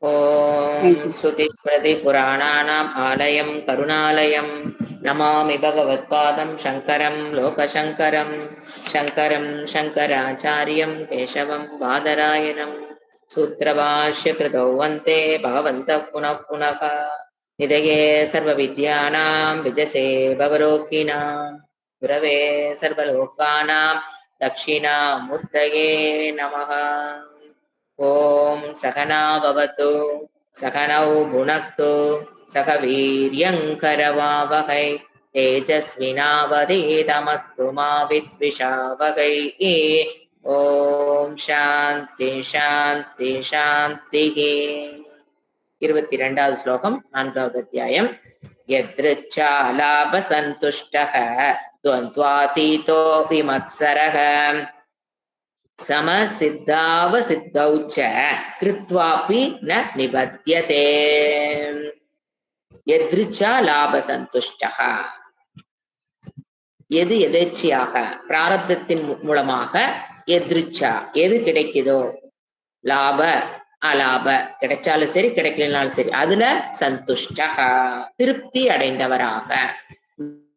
Om Thank you. श्रुतिस्मृतिपुराणानाम् आलयं करुणालयं नमामि भगवत्पादं शङ्करं लोकशङ्करं शङ्करं शङ्कराचार्यं केशवं बादरायणं सूत्रभाष्यकृतौ वन्दे भगवन्तः पुनः पुनः निधये सर्वविद्यानां विजसे भवरोगिणां गुरवे सर्वलोकानां दक्षिणामूर्तये नमः। ॐ सहना भवतु सहनौ भुनक्तु सह वीर्यङ्करवावहै तेजस्विनावधीतमस्तु मा विद्विषावहैः। ॐ शान्ति शान्ति शान्तिः। 22வது ஸ்லோகம் 4வது அத்தியாயம். यदृच्छालाभसन्तुष्टः द्वन्द्वातीतो विमत्सरः समसिद्धावसिद्धौ च कृत्वापि न निबध्यते। यदृच्छा லாபசந்துஷ்டः, எது எதேச்சையாக பிராரப்தத்தின் மூலமாக எதிர்ச்சா எது கிடைக்குதோ, லாப அலாப கிடைச்சாலும் சரி கிடைக்கலனாலும் சரி அதுல சந்துஷ்டக திருப்தி அடைந்தவராக,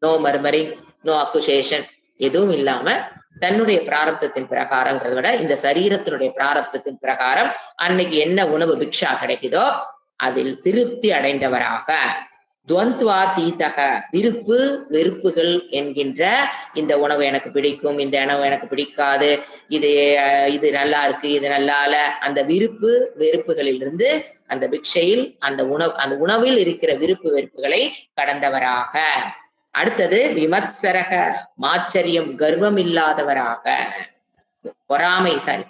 நோ மர்மரிங் நோ அக்குசேஷன் எதுவும் இல்லாம தன்னுடைய பிராரப்தத்தின் பிரகாரங்கிறத விட இந்த சரீரத்தினுடைய பிராரப்தத்தின் பிரகாரம் அன்னைக்கு என்ன உணவு பிக்ஷா கிடைக்குதோ அதில் திருப்தி அடைந்தவராக, துவந்த்வாதீதக விருப்பு வெறுப்புகள் என்கின்ற இந்த உணவு எனக்கு பிடிக்கும் இந்த உணவு எனக்கு பிடிக்காது, இது இது நல்லா இருக்கு இது நல்லா இல்ல, அந்த விருப்பு வெறுப்புகளிலிருந்து அந்த பிக்ஷையில் அந்த உணவில் இருக்கிற விருப்பு வெறுப்புகளை கடந்தவராக. அடுத்தது விமத்சரக மாச்சரியம் கர்வம் இல்லாதவராக,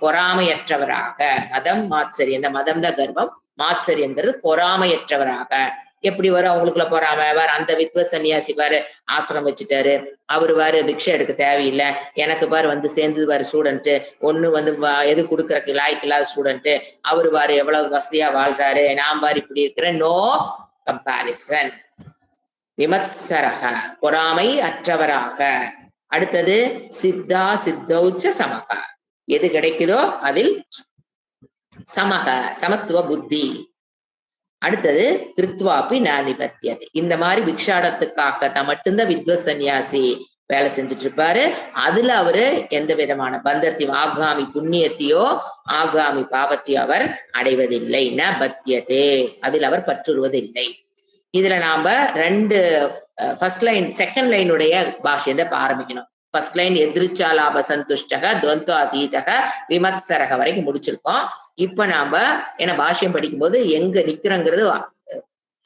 பொறாமையற்றவராக. மதம் மாத்சரியம், இந்த மதம் தான் கர்வம், மாத்சரியங்கிறது பொறாமையற்றவராக. எப்படி வரும் அவங்களுக்குள்ள பொறாம, வேற அந்த வித்வ சன்னியாசி பாரு ஆசிரம் வச்சுட்டாரு, அவரு பாரு பிக்ஷை எடுக்க தேவையில்லை, எனக்கு பாரு வந்து சேர்ந்தது பாரு ஸ்டூடெண்ட், ஒண்ணு வந்து எது கொடுக்கறக்கு லாய்க்கு இல்லாத ஸ்டூடெண்ட், அவரு பாரு எவ்வளவு வசதியா வாழ்றாரு, நான் பாரு இப்படி இருக்கிறேன், நோ கம்பாரிசன். விமத்சரக பொறாமை அற்றவராக. அடுத்தது சித்தா சித்தௌச்ச சமக, எது கிடைக்குதோ அதில் சமக சமத்துவ புத்தி. அடுத்தது கிருத்வாப்பி ந நிபத்தியது, இந்த மாதிரி பிக்ஷாடத்துக்காக மட்டும்தான் வித்வ சன்னியாசி வேலை செஞ்சுட்டு இருப்பாரு, அதுல அவரு எந்த விதமான பந்தத்தையும் ஆகாமி புண்ணியத்தையோ ஆகாமி பாவத்தையோ அவர் அடைவதில்லை. ந பத்தியதே, அதில் அவர் பற்றுவதில்லை. இதுல நாம ரெண்டு ஃபர்ஸ்ட் லைன் செகண்ட் லைனுடைய பாஷ்யத்தை ஆரம்பிக்கணும். ஃபர்ஸ்ட் லைன் எதிர்ச்சா லாப சந்துஷ்டக துவந்த்வாதீதக விமத்சரக வரைக்கும் முடிச்சிருக்கோம். இப்ப நாம ஏன்னா பாஷ்யம் படிக்கும் போது எங்க நிக்கிறோங்கிறது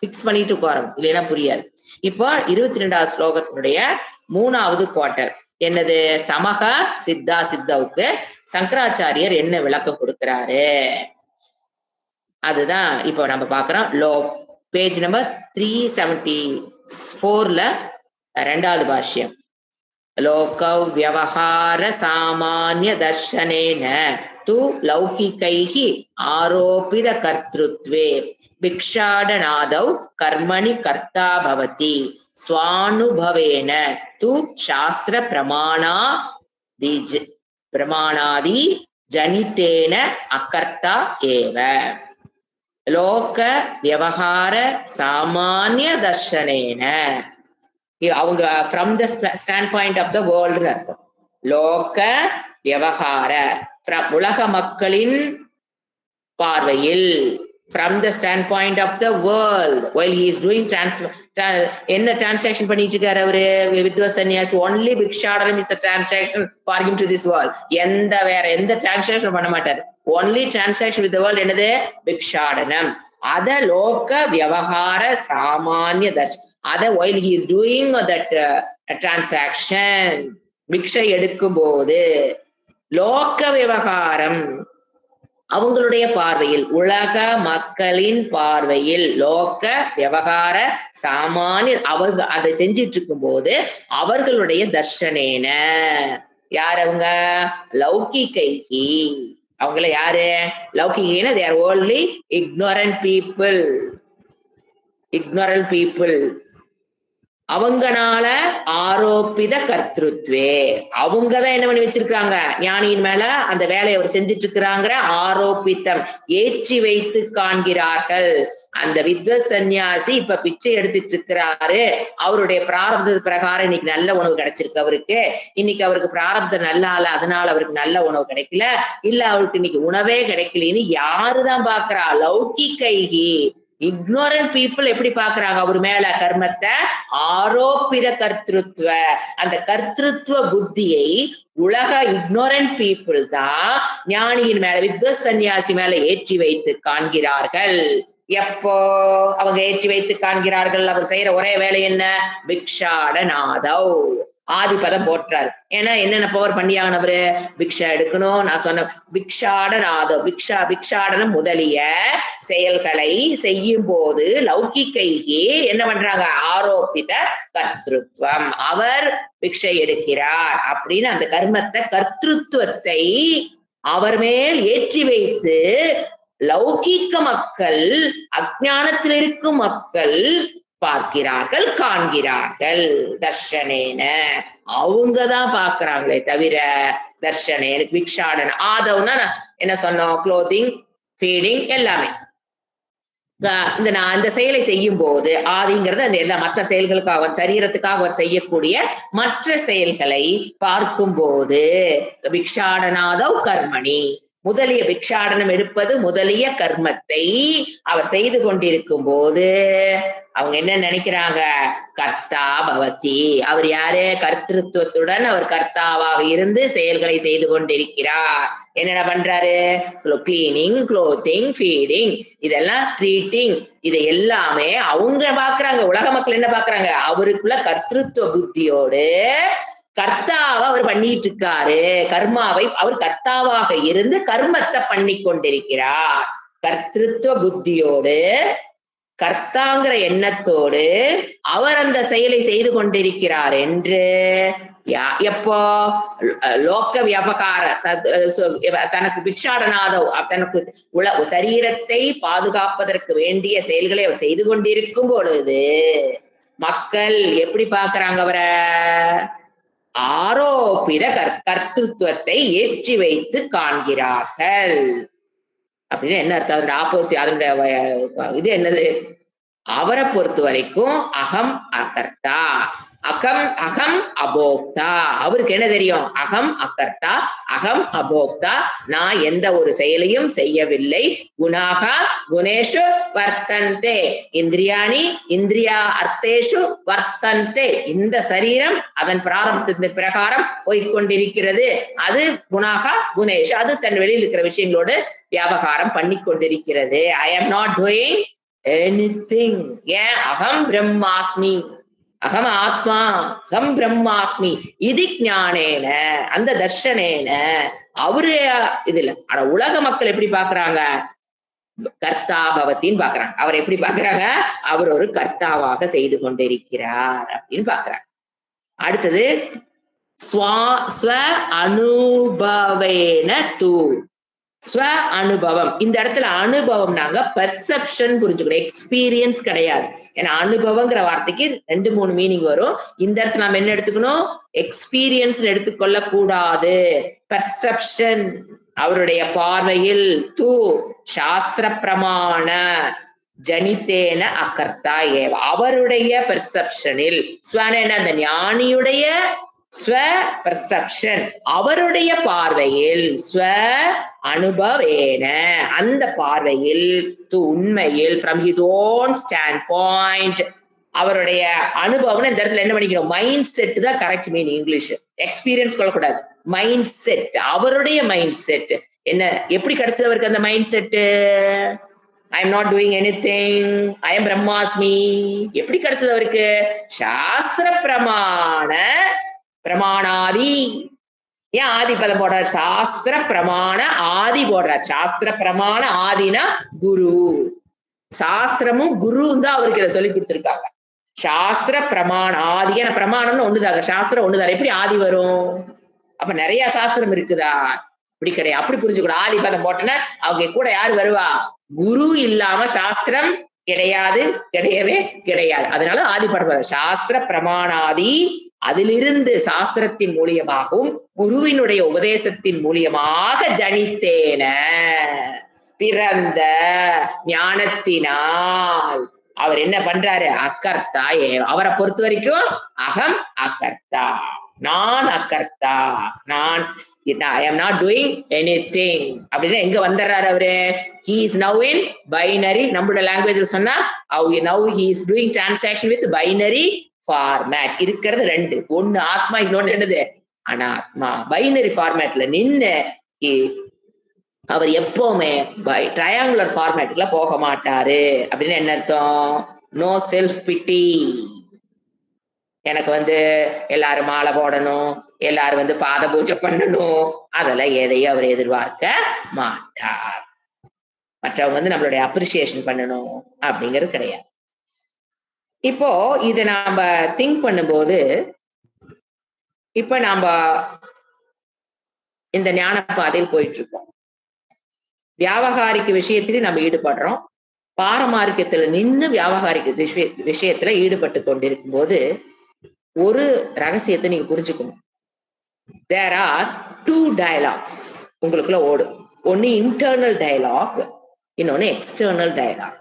பிக்ஸ் பண்ணிட்டு உட்காரோம், இல்லைன்னா புரியாது. இப்போ 22வது ஸ்லோகத்தினுடைய 3வது குவார்டர் என்னது, சமக சித்தா சித்தவுக்கு சங்கராச்சாரியர் என்ன விளக்கம் கொடுக்கிறாரு அதுதான் இப்போ நம்ம பாக்குறோம். பேஜ் நம்பர் 374ல 2வது பாஷ்யம். லோக வியவஹார சாமான்ய தர்ஷனேன து லௌகிகைஹி ஆரோபித கர்த்ருத்வே பிக்ஷாடநாதௌ கர்மணி கர்த்தா பவதி ஸ்வானுபவேன து சாஸ்திர பிரமாணாதி ஜனிதேன அகர்த்தா ஏவ. லோக வியவஹார சாமானிய தர்ஷனேன, அவங்க from the standpoint of the world அர்த்தம். லோக வியவஹார உலக மக்களின் பார்வையில், from the standpoint of the world, while he is doing என்ன டிரான்சாக்ஷன் பண்ணிட்டு இருக்காரு அவரு வித்வ சன்னியாசி, ஒன்லி பிக்ஷாடனம் is the transaction for him to this world. வேற எந்த டிரான்சாக்ஷன் பண்ண மாட்டாரு, only transaction with the world என்னது பிக்ஷாடனம். அத லோக வியவஹார சாமானிய தர்ஷன், அத while he is doing that transaction பிக்ஷை எடுக்கும் போது லோக விவகாரம் அவங்களுடைய பார்வையில், உலக மக்களின் பார்வையில், லோக விவகார சாமானிய அவர்கள் அதை செஞ்சிட்டு இருக்கும் போது அவர்களுடைய தர்ஷனேன, யார் அவங்க லௌகிகைகி, அவங்கள யாரு லௌகிகைனா they are only ignorant people அவங்கனால ஆரோப்பித கர்த்திருத்வே, அவங்கதான் என்ன பண்ணி வச்சிருக்காங்க, ஞானியின் மேல அந்த வேலையை அவர் செஞ்சுட்டு இருக்கிறாங்க. ஆரோப்பித்தம், ஏற்றி வைத்து காண்கிறார்கள். அந்த வித்வ சந்நியாசி இப்ப பிச்சை எடுத்துட்டு இருக்கிறாரு, அவருடைய பிராரப்த பிரகாரம் இன்னைக்கு நல்ல உணவு கிடைச்சிருக்கு அவருக்கு, இன்னைக்கு அவருக்கு பிராரப்தம் நல்லா இல்ல, அதனால அவருக்கு நல்ல உணவு கிடைக்கல, இல்ல அவருக்கு இன்னைக்கு உணவே கிடைக்கலன்னு யாருதான் பாக்குறா? லௌகிகைகி, இக்னோரண்ட் பீப்புள் எப்படி பாக்குறாங்க அவர் மேல கர்மத்தை? ஆரோப்பித கர்த்திருவ, அந்த கர்த்திருவ புத்தியை உலக இக்னோரண்ட் பீப்புள் தான் ஞானியின் மேல, வித்வ சந்நியாசி மேல ஏற்றி வைத்து காண்கிறார்கள். எப்போ அவங்க ஏற்றி வைத்து காண்கிறார்கள்? அவர் செய்யற ஒரே வேலை என்ன? பிக்ஷாடநாதௌ, ஆதிபதம் போற்றார். ஏன்னா என்னென்ன பவர் பண்ணியானவரு? பிக்ஷா எடுக்கணும், நான் சொன்ன பிக்ஷாடநாதம், பிக்ஷாடனம் முதலிய செயல்களை செய்யும் போது லௌகிகைகி என்ன பண்றாங்க? ஆரோப்பித கர்த்திருவம், அவர் பிக்ஷை எடுக்கிறார் அப்படின்னு அந்த கர்மத்தை, கர்த்திருவத்தை அவர் மேல் ஏற்றி வைத்து லௌகீக மக்கள், அஞ்ஞானத்தில் இருக்கும் மக்கள் பார்க்கிறார்கள், காண்கிறார்கள். தர்ஷனேன, அவங்கதான் பாக்குறாங்களே தவிர தர்ஷனேன பிக்ஷாடன ஆதவ்னா என்ன சொன்னோம்? க்ளோத்திங், ஃபீடிங் எல்லாமே. இந்த நான் அந்த செயலை செய்யும் போது ஆதிங்கிறது அந்த எல்லா மற்ற செயல்களுக்காக, சரீரத்துக்காக அவர் செய்யக்கூடிய மற்ற செயல்களை பார்க்கும் போது பிக்ஷாடனாதவ் கர்மணி, முதலிய பிக்ஷாடனம் எடுப்பது முதலிய கர்மத்தை அவர் செய்து கொண்டிருக்கும் போது அவங்க என்ன நினைக்கிறாங்க? கர்த்தா பவதி, அவர் யாரு? கர்த்திருவத்துடன் அவர் கர்த்தாவாக இருந்து செயல்களை செய்து கொண்டிருக்கிறார். என்னென்ன பண்றாரு? கிளீனிங், க்ளோத்திங், ஃபீடிங், இதெல்லாம் ட்ரீட்டிங், இதை எல்லாமே அவங்க பாக்குறாங்க. உலக மக்கள் என்ன பாக்குறாங்க? அவருக்குள்ள கர்த்திருவ புத்தியோடு கர்த்தாவை அவர் பண்ணிட்டு இருக்காரு, கர்மாவை அவர் கர்த்தாவாக இருந்து கர்மத்தை பண்ணி கொண்டிருக்கிறார். கர்த்திருவ புத்தியோடு கர்த்தாங்கிற எண்ணத்தோடு அவர் அந்த செயலை செய்து கொண்டிருக்கிறார் என்று எப்போ? லோக வியாபகார, தனக்கு பிக்ஷாடனாதோ, தனக்கு சரீரத்தை பாதுகாப்பதற்கு வேண்டிய செயல்களை அவர் செய்து கொண்டிருக்கும் பொழுது மக்கள் எப்படி பார்க்கிறாங்க அவரை? ஆரோப்பித கர்த்திருவத்தை ஏற்றி வைத்து காண்கிறார்கள். அப்படின்னு என்ன அர்த்தம்? அதோட ஆப்போசிட், அதனுடைய இது என்னது? அவரை பொறுத்த வரைக்கும் அகம் அகர்த்தா, அகம் அபோக்தா. அவருக்கு என்ன தெரியும்? அகம் அகர்த்தா, அகம் அபோக்தா, நான் எந்த ஒரு செயலையும் செய்யவில்லை. குணாகா குணேஷு வர்த்தந்தே, இந்திரியாணி இந்திரியா அர்த்தேஷு வர்த்தந்தே, இந்த சரீரம் அதன் பிராரப்தத்தின் பிரகாரம் போய்கொண்டிருக்கிறது. அது குணாகா குணேஷு, அது தன் வெளியில் இருக்கிற விஷயங்களோடு வியாபகாரம் பண்ணி கொண்டிருக்கிறது. ஐ am not doing anything. ஏன்? அகம் பிரம்மாஸ்மி, அகம் ஆத்மா, அகம் பிரம்மாஸ்மி, இது ஞானேன, அந்த தர்ஷனேன அவரு இதுல. ஆனா உலக மக்கள் எப்படி பாக்குறாங்க? கர்த்தா பவத்தின்னு பாக்குறாங்க. அவர் எப்படி பாக்குறாங்க? அவர் ஒரு கர்த்தாவாக செய்து கொண்டிருக்கிறார் அப்படின்னு பாக்குறாங்க. அடுத்தது ஸ்வ அனுபவேன தூ, ஸ்வ அனுபவம். இந்த இடத்துல அனுபவம்னாங்க பெர்செப்ஷன் புரிஞ்சுக்கணும், எக்ஸ்பீரியன்ஸ் கிடையாது. ஏன்னா அனுபவங்கிற வார்த்தைக்கு 2-3 மீனிங் வரும். இந்த இடத்துல நம்ம என்ன எடுத்துக்கணும்? எக்ஸ்பீரியன்ஸ் எடுத்துக்கொள்ள கூடாது, பெர்செப்ஷன். அவருடைய பார்வையில் தூ சாஸ்திர பிரமாண ஜனித்தேன அகர்த்தா ஏவ, அவருடைய பெர்செப்ஷனில், ஸ்வன அந்த ஞானியுடைய ஸ்வ பெர்செப்ஷன், அவருடைய பார்வையில், ஸ்வ அனுபவேன அந்த பார்வையில், உண்மையில் from his own standpoint, அவருடைய அனுபவம். இந்த இடத்துல என்ன பண்ணிக்கணும்? மைண்ட் செட் தான் கரெக்ட் மீனிங். இங்கிலீஷ் எக்ஸ்பீரியன்ஸ் கொள்ளக்கூடாது, மைண்ட் செட். அவருடைய மைண்ட் செட் என்ன? எப்படி கிடைச்சது அவருக்கு அந்த mind set? I am not doing anything, I am பிரம்மாஸ்மி. எப்படி கிடைச்சது அவருக்கு? சாஸ்திர பிரமாணாதி. ஏன் ஆதி பதம் போடுறார்? சாஸ்திர பிரமாண ஆதி போடுறார். சாஸ்திர பிரமாண ஆதினா குரு, சாஸ்திரமும் குருவும் தான் அவருக்கு இதை சொல்லி கொடுத்திருக்காங்க. சாஸ்திர பிரமாண ஆதி, ஏன்னா பிரமாணம்னு ஒண்ணுதாங்க, சாஸ்திரம் ஒண்ணுதான். எப்படி ஆதி வரும்? அப்ப நிறைய சாஸ்திரம் இருக்குதா? அப்படி கிடையாது. அப்படி புரிஞ்சுக்கூட. ஆதி பதம் போட்டோன்னா அவங்க கூட யாரு வருவா? குரு இல்லாம சாஸ்திரம் கிடையாது, கிடையவே கிடையாது. அதனால ஆதிபடபத சாஸ்திர பிரமாணாதி, அதிலிருந்து சாஸ்திரத்தின் மூலியமாகவும் குருவினுடைய உபதேசத்தின் மூலியமாக ஜனித்தேன பிறந்த ஞானத்தினால் அவர் என்ன பண்றாரு? அக்கர்த்தா. அவரை பொறுத்த வரைக்கும் அகம் அக்கர்த்தா, நான் அக்கர்த்தா, நான் I am not doing anything அப்படின்னா எங்க வந்துடுறாரு அவரு? He is now in binary. நம்மளோட லாங்குவேஜ்ல சொன்னா now he is doing transaction with binary format. இருக்கிறது ரெண்டு, ஒன்னு ஆத்மா, இன்னொன்னு என்னது? அனாத்மா. பைனரி ஃபார்மேட்ல நின்னு அவர் எப்பவுமே ட்ரையாங்குலர் ஃபார்மேட்ல போக மாட்டாரு. அப்படின்னு என்ன அர்த்தம்? No self pity. எனக்கு எல்லாரும் மாலை போடணும், எல்லாரும் பாத பூஜை பண்ணணும், அதெல்லாம் எதையும் அவர் எதிர்பார்க்க மாட்டார். மற்றவங்க நம்மளுடைய அப்ரிசியேஷன் பண்ணணும் அப்படிங்கிறது கிடையாது. இப்போ இதை நாம திங்க் பண்ணும்போது, இப்ப நாம இந்த ஞான பாதையில் போயிட்டு இருக்கோம். வியாபகாரிக்க விஷயத்திலும் நம்ம ஈடுபடுறோம். பாரமார்க்கத்துல நின்று வியாபகாரிக்க விஷயத்துல ஈடுபட்டு கொண்டிருக்கும் போது ஒரு ரகசியத்தை நீங்க புரிஞ்சுக்கணும். There are two dialogues உங்களுக்குள்ள ஓடும். ஒன்னு இன்டர்னல் டயலாக், இன்னொன்னு எக்ஸ்டர்னல் டயலாக்.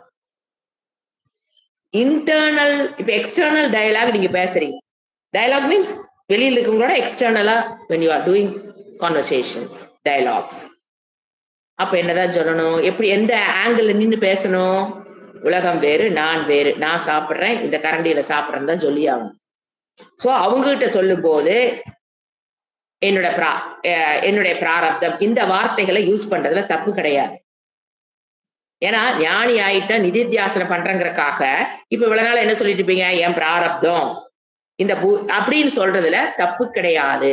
இன்டர்னல், இப்ப எக்ஸ்டர்னல் டயலாக் நீங்க பேசுறீங்க. டயலாக் மீன்ஸ் வெளியில இருக்கவங்களோட எக்ஸ்டர்னலா when you are doing conversations, dialogues. அப்ப என்னதான் சொல்லணும்? எப்படி, எந்த ஆங்கிள் நின்று பேசணும்? உலகம் வேறு, நான் வேறு, நான் சாப்பிடுறேன், இந்த கரண்டியில சாப்பிடுறேன்னு தான் சொல்லி ஆகணும். சோ அவங்க கிட்ட சொல்லும் போது என்னுடைய பிராரப்தம், இந்த வார்த்தைகளை யூஸ் பண்றதுல தப்பு கிடையாது. ஏன்னா ஞானி ஆயிட்டா நிதித்தியாசனம் பண்றங்கிறக்காக இப்ப இவ்வளவு நாள் என்ன சொல்லிட்டு இருப்பீங்க? என் பிராரப்தம் இந்த அப்படின்னு சொல்றதுல தப்பு கிடையாது.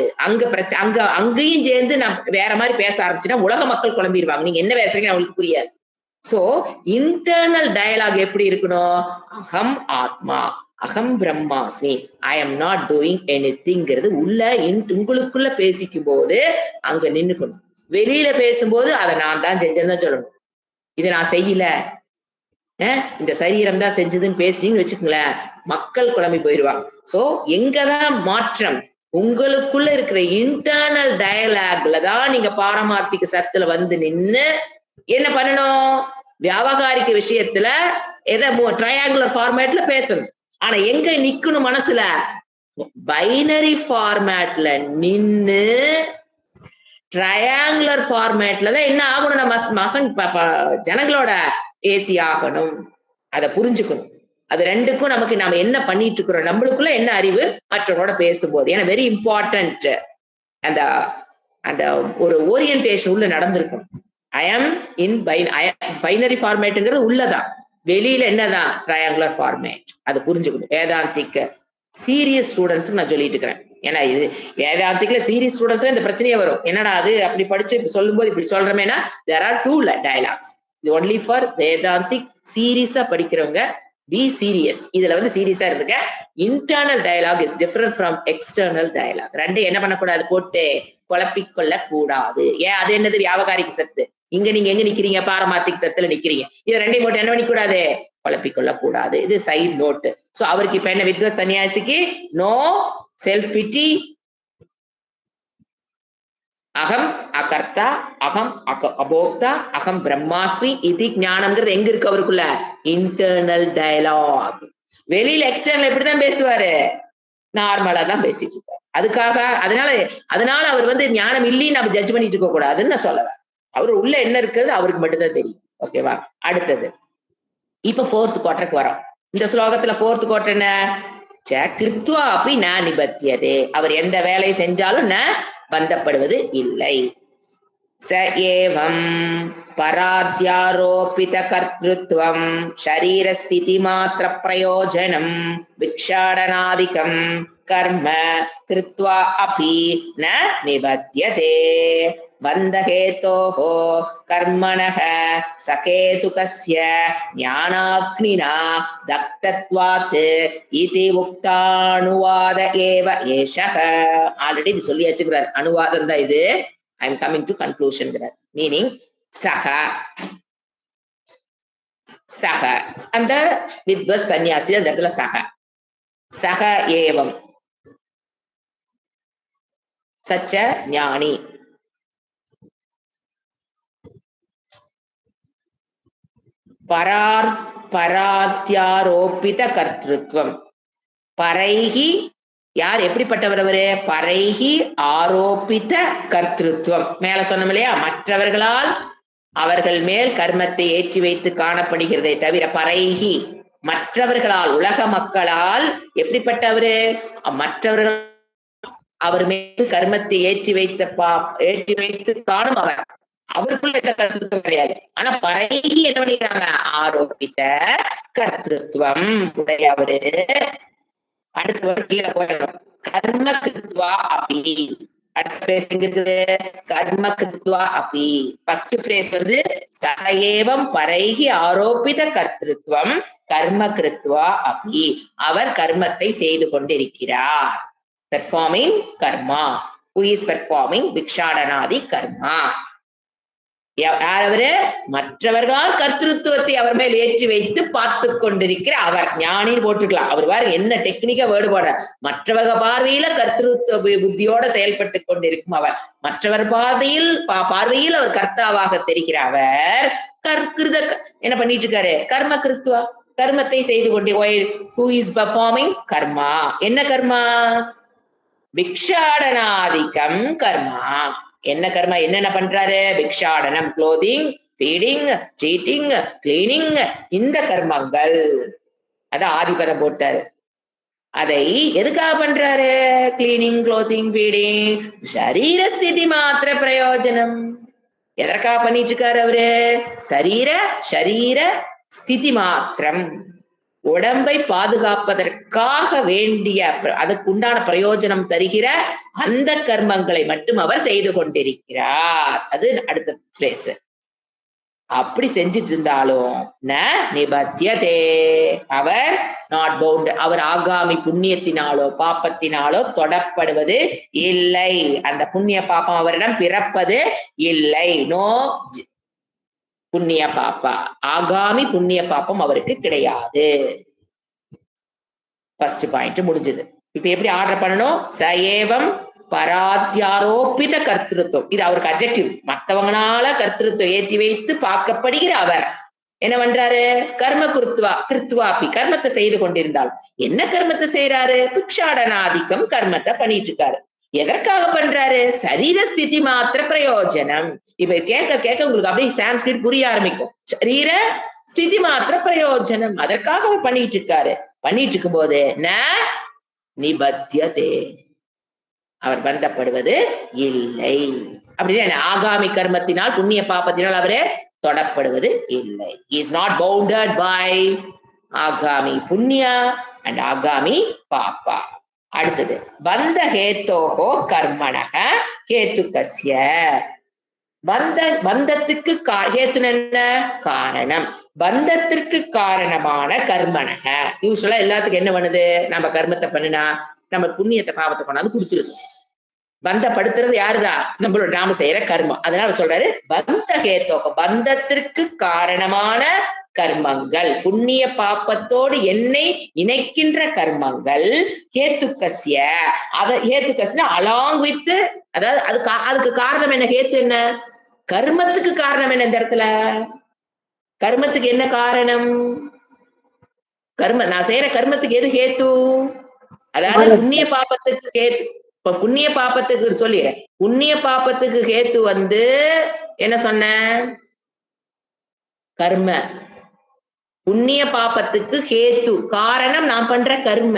அங்கேயும் சேர்ந்து நான் வேற மாதிரி பேச ஆரம்பிச்சுன்னா உலக மக்கள் குழம்பிடுவாங்க. நீங்க என்ன பேசுறீங்க அவங்களுக்கு புரியாது. சோ இன்டர்னல் டயலாக் எப்படி இருக்கணும்? அகம் ஆத்மா, அகம் பிரம்மாஸ்மி, ஐ எம் நாட் டூயிங் எனிதிங்கிறது உள்ள உங்களுக்குள்ள பேசிக்கும் போது அங்க நின்னுக்கணும். வெளியில பேசும்போது அதை நான் தான் செஞ்சேன்னு தான் சொல்லணும். இதை நான் செய்யல, இந்த சரீரம் தான் செஞ்சதுன்னு பேசுறீங்கன்னு வச்சுக்கோங்களேன், மக்கள் குழம்பி போயிடுவாங்க. சோ எங்கதான் மாற்றம்? உங்களுக்குள்ள இருக்கிற இன்டர்னல் டயலாக்ல தான் நீங்க பாரமார்த்திக சத்துல நின்னு என்ன பண்ணணும்? வியாபகாரிக்க விஷயத்துல ட்ரையாங்குலர் ஃபார்மேட்ல பேசணும். ஆனா எங்க நிக்கணும்? மனசுல பைனரி ஃபார்மேட்ல நின்னு ட்ரையாங்குலர் ஃபார்மேட்ல தான் என்ன ஆகணும்? நம்ம ஜனங்களோட ஏசி ஆகணும். அதை புரிஞ்சுக்கணும். அது ரெண்டுக்கும் நமக்கு நாம என்ன பண்ணிட்டு இருக்கிறோம், நம்மளுக்குள்ள என்ன அறிவு மற்றவங்களோட பேசும்போது. ஏன்னா வெரி இம்பார்ட்டன்ட், அந்த அந்த ஒரு ஓரியன்டேஷன் உள்ள நடந்திருக்கும். ஐ எம் இன் பைனரி ஃபார்மேட்டுங்கிறது உள்ளதான், வெளியில என்னதான் ட்ரையாங்குலர் ஃபார்மேட். அது புரிஞ்சுக்கணும். வேதாந்திக்க சீரியஸ் ஸ்டூடெண்ட்ஸ் நான் சொல்லிட்டு இருக்கிறேன். ஏன்னா இது வேதாந்திக்ல சீரியஸ் ஸ்டூடெண்ட்ஸ் இந்த பிரச்சனையே வரும். என்னடா அது அப்படி படிச்சு சொல்லும் போது இப்படி சொல்றமேனா, there are two dialogues. இது ஒன்லி ஃபார் வேதாந்திக் சீரியஸா படிக்கிறவங்க. Be serious. இதுல சீரியஸா இருந்துக்க. Internal dialogue is different from external dialogue. ரெண்டு என்ன பண்ணக்கூடாது? போட்டு குழப்பிக்கொள்ள கூடாது. ஏன்? அது என்னது? வியாபகாரிக்கு சத்து. இங்க நீங்க எங்க நிக்கிறீங்க? பாரமார்த்திக் சத்துல நிக்கிறீங்க. இது ரெண்டையும் போட்டு என்ன பண்ணிக்கூடாது? குழப்பிக்கொள்ள கூடாது. இது சைட் நோட்டு. சோ அவருக்கு இப்ப என்ன? வித்வத் சன்னியாசிக்கு நோ செல்ஃப் பிட்டி, அகம் அகர்த்தா, அகம் அபோக்தா, அகம் பிரம்மாஸ்மி இது ஞானம்ங்கிறது எங்க இருக்கு அவருக்குள்ள? Internal dialogue. வெளியில எக்ஸ்டர்னல் எப்படிதான் பேசுவாரு? நார்மலா தான் பேசிட்டு இருப்பாரு. அதனால அவர் ஞானம் இல்லைன்னு நம்ம ஜட்ஜ் பண்ணிட்டு இருக்க கூடாதுன்னு நான் சொல்லுவேன். அவரு உள்ள என்ன இருக்குது அவருக்கு மட்டும்தான் தெரியும். ஓகேவா? அடுத்தது இப்ப 4th குவார்டருக்கு வரோம். இந்த ஸ்லோகத்துல 4th குவார்டர் என்ன? கிருத்வா அப்படி ந நிபத்தியதே, அவர் எந்த வேலை செஞ்சாலும் ந பந்தப்படுவது இல்லை. ச ஏவம் பராத்யாரோபித கர்த்ருத்வம் ஷரீரஸ்திதி மாத்திர பிரயோஜனம் விக்ஷாடனாதிகம் கர்ம கிருத்வா அபி ந நிபத்தியதே. பந்தஹேதோஹோ கர்மணஹ சகேதுகஸ்ய ஞானாக்னினா தக்தத்வாத் இதி உக்தானுவாத ஏவ ஏஷஹ. ஆல்ரெடி இது சொல்லி வச்சுக்கிறார். அனுவாதம் தான் இது. I am coming to conclusion. Meaning, saha சக அந்த வித்வத் சன்னியாசி அந்த இடத்துல சக ஏவம் சச்ச ஞானி பராத்யாரோபித கர்த்திருவம் பரைகி யார் எப்படிப்பட்டவர் அவரு பரைகி ஆரோபித கர்த்திருவம் மேல சொன்னோம் இல்லையா மற்றவர்களால் அவர்கள் மேல் கர்மத்தை ஏற்றி வைத்து காணப்படுகிறதே தவிர பரைகி மற்றவர்களால் உலக மக்களால் எப்படிப்பட்டவரு மற்றவர்கள் அவர் மேல் கர்மத்தை ஏற்றி வைத்து காணும் அவர் அவருக்குள்ள எந்த கர்த்திருவம் கிடையாது ஆனா பரைகி என்ன பண்ணிக்கிறாங்க ஆரோபித்த கர்த்திருவம் உடையவரு அடுத்த கீழே போயிடணும் கர்ம கிருத்வா அபி அடுத்த பிரேஸ் எங்க இருக்குது கர்ம கிருத்வா அபி ஃபர்ஸ்ட் பிரேஸ் வந்து சகஏவம் பரைகி ஆரோபித கர்த்திருவம் கர்ம கிருத்வா அபி அவர் கர்மத்தை செய்து கொண்டிருக்கிறார் performing karma who is performing பிக்ஷாடனாதி கர்மா அவரு மற்றவர்களால் கர்த்திருவத்தை அவர் மேல் ஏற்றி வைத்து பார்த்து கொண்டிருக்கிற அவர் ஞானின்னு போட்டுக்கலாம் அவர் வேற என்ன டெக்னிக்கா வேர்டு போடுற மற்றவக பார்வையில கர்த்திருவ புத்தியோட செயல்பட்டு கொண்டிருக்கும் அவர் மற்றவர் பார்வையில் அவர் கர்த்தாவாக தெரிகிற அவர் என்ன பண்ணிட்டு இருக்காரு கர்ம கிருத்வா கர்மத்தை செய்து கொண்டு who is performing கர்மா என்ன கர்மா பிக்ஷாடனாதிக்கம் கர்மா என்ன கர்மா என்னென்ன பண்றாரு பிக்ஷாடனம் க்ளோதிங் ஃபீடிங் ட்ரீட்டிங் கிளீனிங் இந்த கர்மங்கள் அத ஆதிபதம் போட்டாரு அதை எதுக்காக பண்றாரு கிளீனிங் க்ளோதிங் ஃபீடிங் சரீர ஸ்திதி மாத்திர பிரயோஜனம் எதற்காக பண்ணிட்டு இருக்காரு அவரு சரீர ஸ்திதி மாத்திரம் உடம்பை பாதுகாப்பதற்காக வேண்டிய அதுக்கு உண்டான பிரயோஜனம் தருகிற அந்த கர்மங்களை மட்டும் அவர் செய்து கொண்டிருக்கிறார் அது அடுத்த பிரேஸ் அப்படி செஞ்சிட்டு இருந்தாலும் ந நிபத்தியதே அவர் நாட் பவுண்ட் அவர் ஆகாமி புண்ணியத்தினாலோ பாப்பத்தினாலோ தொடப்படுவது இல்லை அந்த புண்ணிய பாப்பம் அவரிடம் பிறப்பது இல்லை நோ புண்ணிய பாப்பா ஆகாமி புண்ணிய பாப்பம் அவருக்கு கிடையாது ஃபர்ஸ்ட் பாயிண்ட் முடிஞ்சது இப்ப எப்படி ஆர்டர் பண்ணணும் சஏவம் பராத்யாரோபித கர்த்திருவம் இது அவருக்கு அட்ஜெக்டிவ் மற்றவங்களால கர்த்திருவம் ஏற்றி வைத்து பார்க்கப்படுகிற அவர் என்ன பண்றாரு கர்ம கிருத்வாபி கர்மத்தை செய்து கொண்டிருந்தால் என்ன கர்மத்தை செய்யறாரு பிக்ஷாடனாதிக்கம் கர்மத்தை பண்ணிட்டு இருக்காரு எதற்காக பண்றாரு சரீர ஸ்திதி மாத்திர பிரயோஜனம் இப்ப கேட்க உங்களுக்கு அப்படியே சான்ஸ்கிரிட் புரிய ஆரம்பிக்கும் சரீர ஸ்திதி மாத்திர பிரயோஜனம் அதற்காக அவர் பண்ணிட்டு இருக்காரு பண்ணிட்டு இருக்கும் போது ந நிபத்தியதே அவர் பந்தப்படுவது இல்லை அப்படின்னு ஆகாமி கர்மத்தினால் புண்ணிய பாப்பத்தினால் அவரே தொடப்படுவது இல்லை இஸ் நாட் பவுண்டட் பை ஆகாமி புண்ணியா அண்ட் ஆகாமி பாப்பா அடுத்தது பந்த ஹேத்தோகோ கர்மணக ஹேத்துகஸ்ய பந்தத்துக்கு ஹேத்து என்ன காரணம் பந்தத்திற்கு காரணமான கர்மணக யூஸ்வலா எல்லாத்துக்கும் என்ன பண்ணுது நம்ம கர்மத்தை பண்ணுனா நம்ம புண்ணியத்தை பாவத்தை கொண்டாந்து கொடுத்துருது பந்தப்படுத்துறது யாருதான் நம்மளோட நாம செய்யற கர்மம் அதனால சொல்றாரு பந்த ஹேத்தோகம் பந்தத்திற்கு காரணமான கர்மங்கள் புண்ணிய பாப்பத்தோடு என்னை இணைக்கின்ற கர்மங்கள் ஹேத்துகஸ்ய ஹேத்துகஸ்னா அலாங் வித் அதாவது அதுக்கு காரணம் என்ன ஹேத்து என்ன கர்மத்துக்கு காரணம் என்ன இந்த இடத்துல கர்மத்துக்கு என்ன காரணம் நான் செய்யற கர்மத்துக்கு எது ஹேத்து அதாவது புண்ணிய பாப்பத்துக்கு ஹேத்து இப்ப புண்ணிய பாப்பத்துக்கு சொல்லிடுறேன் புண்ணிய பாப்பத்துக்கு ஹேத்து வந்து என்ன சொன்ன கர்ம புண்ணிய பாப்பத்துக்கு ஹேத்து காரணம் நான் பண்ற கர்ம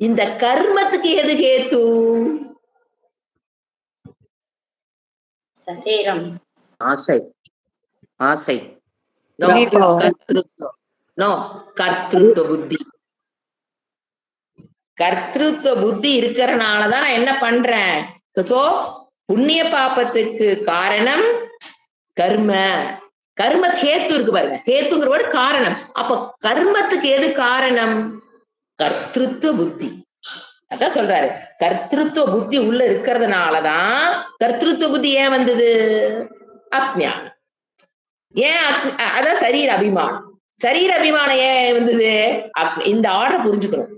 இந்த கர்மத்துக்கு எது ஹேத்து சரீரம் ஆசை கர்த்திருவ புத்தி கர்த்திருவ புத்தி இருக்கிறனாலதான் நான் என்ன பண்றேன் சோ புண்ணிய பாப்பத்துக்கு காரணம் கர்ம ஹேத்து இருக்கு பாருங்க ஹேத்துங்கிற ஒரு காரணம் அப்ப கர்மத்துக்கு எது காரணம் கர்த்திருவ புத்தி அதான் சொல்றாரு கர்த்திருவ புத்தி உள்ள இருக்கிறதுனாலதான் கர்த்திருவ புத்தி ஏன் வந்தது அஜ்ஞானம் ஏன் அதான் சரீர அபிமானம் சரீர அபிமானம் ஏன் வந்தது? இந்த ஆர்டர் புரிஞ்சுக்கணும்.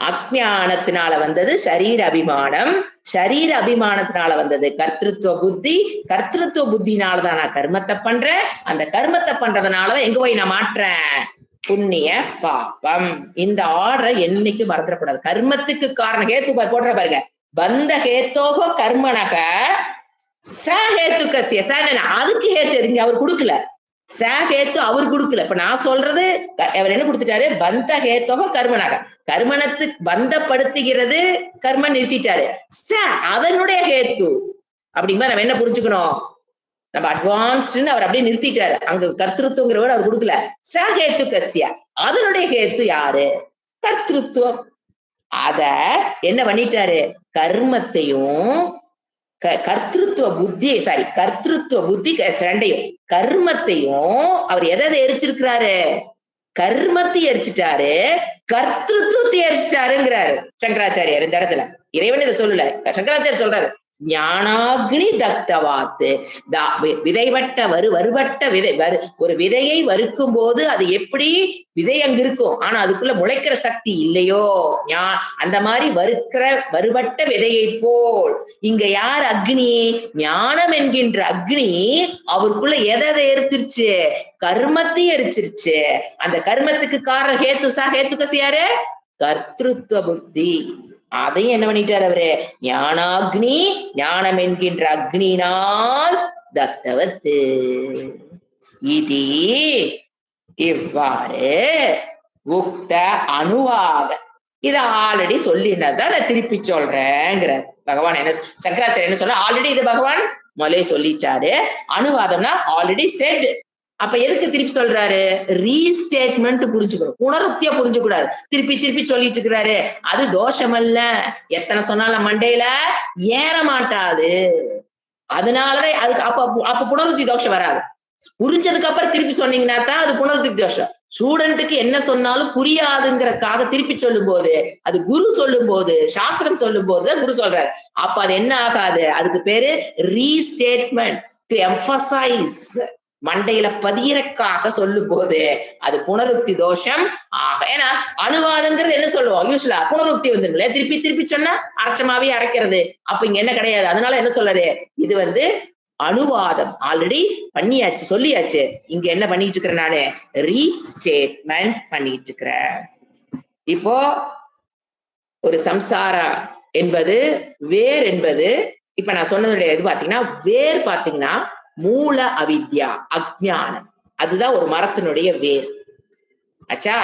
அஜ்ஞானத்தினால வந்தது சரீர அபிமானம், சரீர அபிமானத்தினால வந்தது கர்த்திருவ புத்தி, கர்த்திருவ புத்தினாலதான் நான் கர்மத்தை பண்றேன், அந்த கர்மத்தை பண்றதுனாலதான் எங்க போய் நான் மாற்றேன்? புண்ணிய பாபம். இந்த ஆர்டரை என்னைக்கு மறந்துடக்கூடாது. கர்மத்துக்கு காரணம் ஹேத்து போடுற பாருங்க, பந்த ஹேத்தோகோ கர்மனக சஹேத்து கசிய அதுக்கு ஹேத்து இங்க அவர் கொடுக்கல, சேத்து அவர் கொடுக்கல. இப்ப நான் சொல்றது அவர் என்ன கொடுத்துட்டாரு? பந்த ஹேத்தோக கர்மனாக, கர்மணத்துக்கு பந்தப்படுத்துகிறது கர்ம நிறுத்திட்டாரு. அதனுடைய ஹேத்து அப்படிங்கிற நம்ம என்ன புரிஞ்சுக்கணும்? நம்ம அட்வான்ஸ்டுன்னு அவர் அப்படியே நிறுத்திட்டாரு. அங்க கர்த்திருவங்கிறவர் அவர் கொடுக்கல. சேத்து கசியா அதனுடைய ஹேத்து யாரு? கர்த்திருவம். அத என்ன பண்ணிட்டாரு? கர்மத்தையும் கர்த்திருவ புத்தியை கர்த்திருவ புத்தி ரெண்டையும், கர்மத்தையும் அவர் எதை எரிச்சிருக்கிறாரு? கர்மத்தை எரிச்சிட்டாரு, கர்த்திருவத்தை எரிச்சிட்டாருங்கிறாரு சங்கராச்சாரியார். இந்த இடத்துல இறைவன் இதை சொல்லல, சங்கராச்சாரியர் சொல்றாரு ஞானாக்னி தக்தவாத்து. விதைவட்ட வருவட்ட விதை ஒரு விதையை வறுக்கும் போது அது எப்படி விதை அங்க இருக்கும், ஆனா அதுக்குள்ள முளைக்கிற சக்தி இல்லையோ, அந்த மாதிரி வருவட்ட விதையை போல் இங்க யார் அக்னி? ஞானம் என்கின்ற அக்னி அவருக்குள்ள எதை எரிச்சிருச்சு? கர்மத்தை எரிச்சிருச்சு. அந்த கர்மத்துக்கு காரணம் ஹேத்துகசி யாரு? கர்த்திருவ புத்தி. அதையும் என்ன பண்ணிட்டார் அவரு? ஞானாக்னி, ஞானம் என்கின்ற அக்னினால் தத்தவத்து இது இவ்வாறு உக்த அணுவாக. இத ஆல்ரெடி சொல்லினதான் நான் திருப்பி சொல்றேங்கிற பகவான். என்ன சங்கராச்சாரியர் என்ன சொல்ற? ஆல்ரெடி இது பகவான் முதலே சொல்லிட்டாரு. அனுவாதம்னா ஆல்ரெடி செட். அப்ப எதுக்கு திருப்பி சொல்றாரு? ரீஸ்டேட்மெண்ட் புரிஞ்சுக்கணும், புனருக்தியா புரிஞ்சுக்கூடாது. திருப்பி திருப்பி சொல்லிட்டு இருக்கிறாரு, அது தோஷம் அல்ல. எத்தனை சொன்னாலும் மண்டையில ஏற மாட்டாது. அதனாலதான் அதுக்கு அப்ப புனருக்தி தோஷம் வராது. புரிஞ்சதுக்கு அப்புறம் திருப்பி சொன்னீங்கன்னா தான் அது புனருக்தி தோஷம். ஸ்டூடெண்ட்டுக்கு என்ன சொன்னாலும் புரியாதுங்கிறக்காக திருப்பி சொல்லும் போது, அது குரு சொல்லும் போது, சாஸ்திரம் சொல்லும் போதுதான் குரு சொல்றாரு. அப்ப அது என்ன ஆகாது? அதுக்கு பேரு ரீஸ்டேட்மெண்ட், டு எம்பசைஸ். மண்டையில பதியறக்காக சொல்லும் போது அது புனருக்தி தோஷம் ஆக. ஏன்னா அனுவாதங்கிறது என்ன சொல்லுவோம்? யூஸ்வலா புனருக்தி வந்துருங்களே, திருப்பி திருப்பி சொன்னா அரைச்சமாவே அரைக்கிறது. அப்ப இங்க என்ன கிடையாது. அதனால என்ன சொல்றாரு? இது அனுவாதம் ஆல்ரெடி பண்ணியாச்சு, சொல்லியாச்சு. இங்க என்ன பண்ணிட்டு இருக்கிறேன்? நானு ரீஸ்டேட்மெண்ட் பண்ணிட்டு இருக்கிறேன். இப்போ ஒரு சம்சாரா என்பது வேர் என்பது, இப்ப நான் சொன்னதுடைய இது பாத்தீங்கன்னா, வேர் பாத்தீங்கன்னா மூல அவித்யா, அஜ்ஞானம். அதுதான் ஒரு மரத்தினுடைய வேர். ஆச்சா,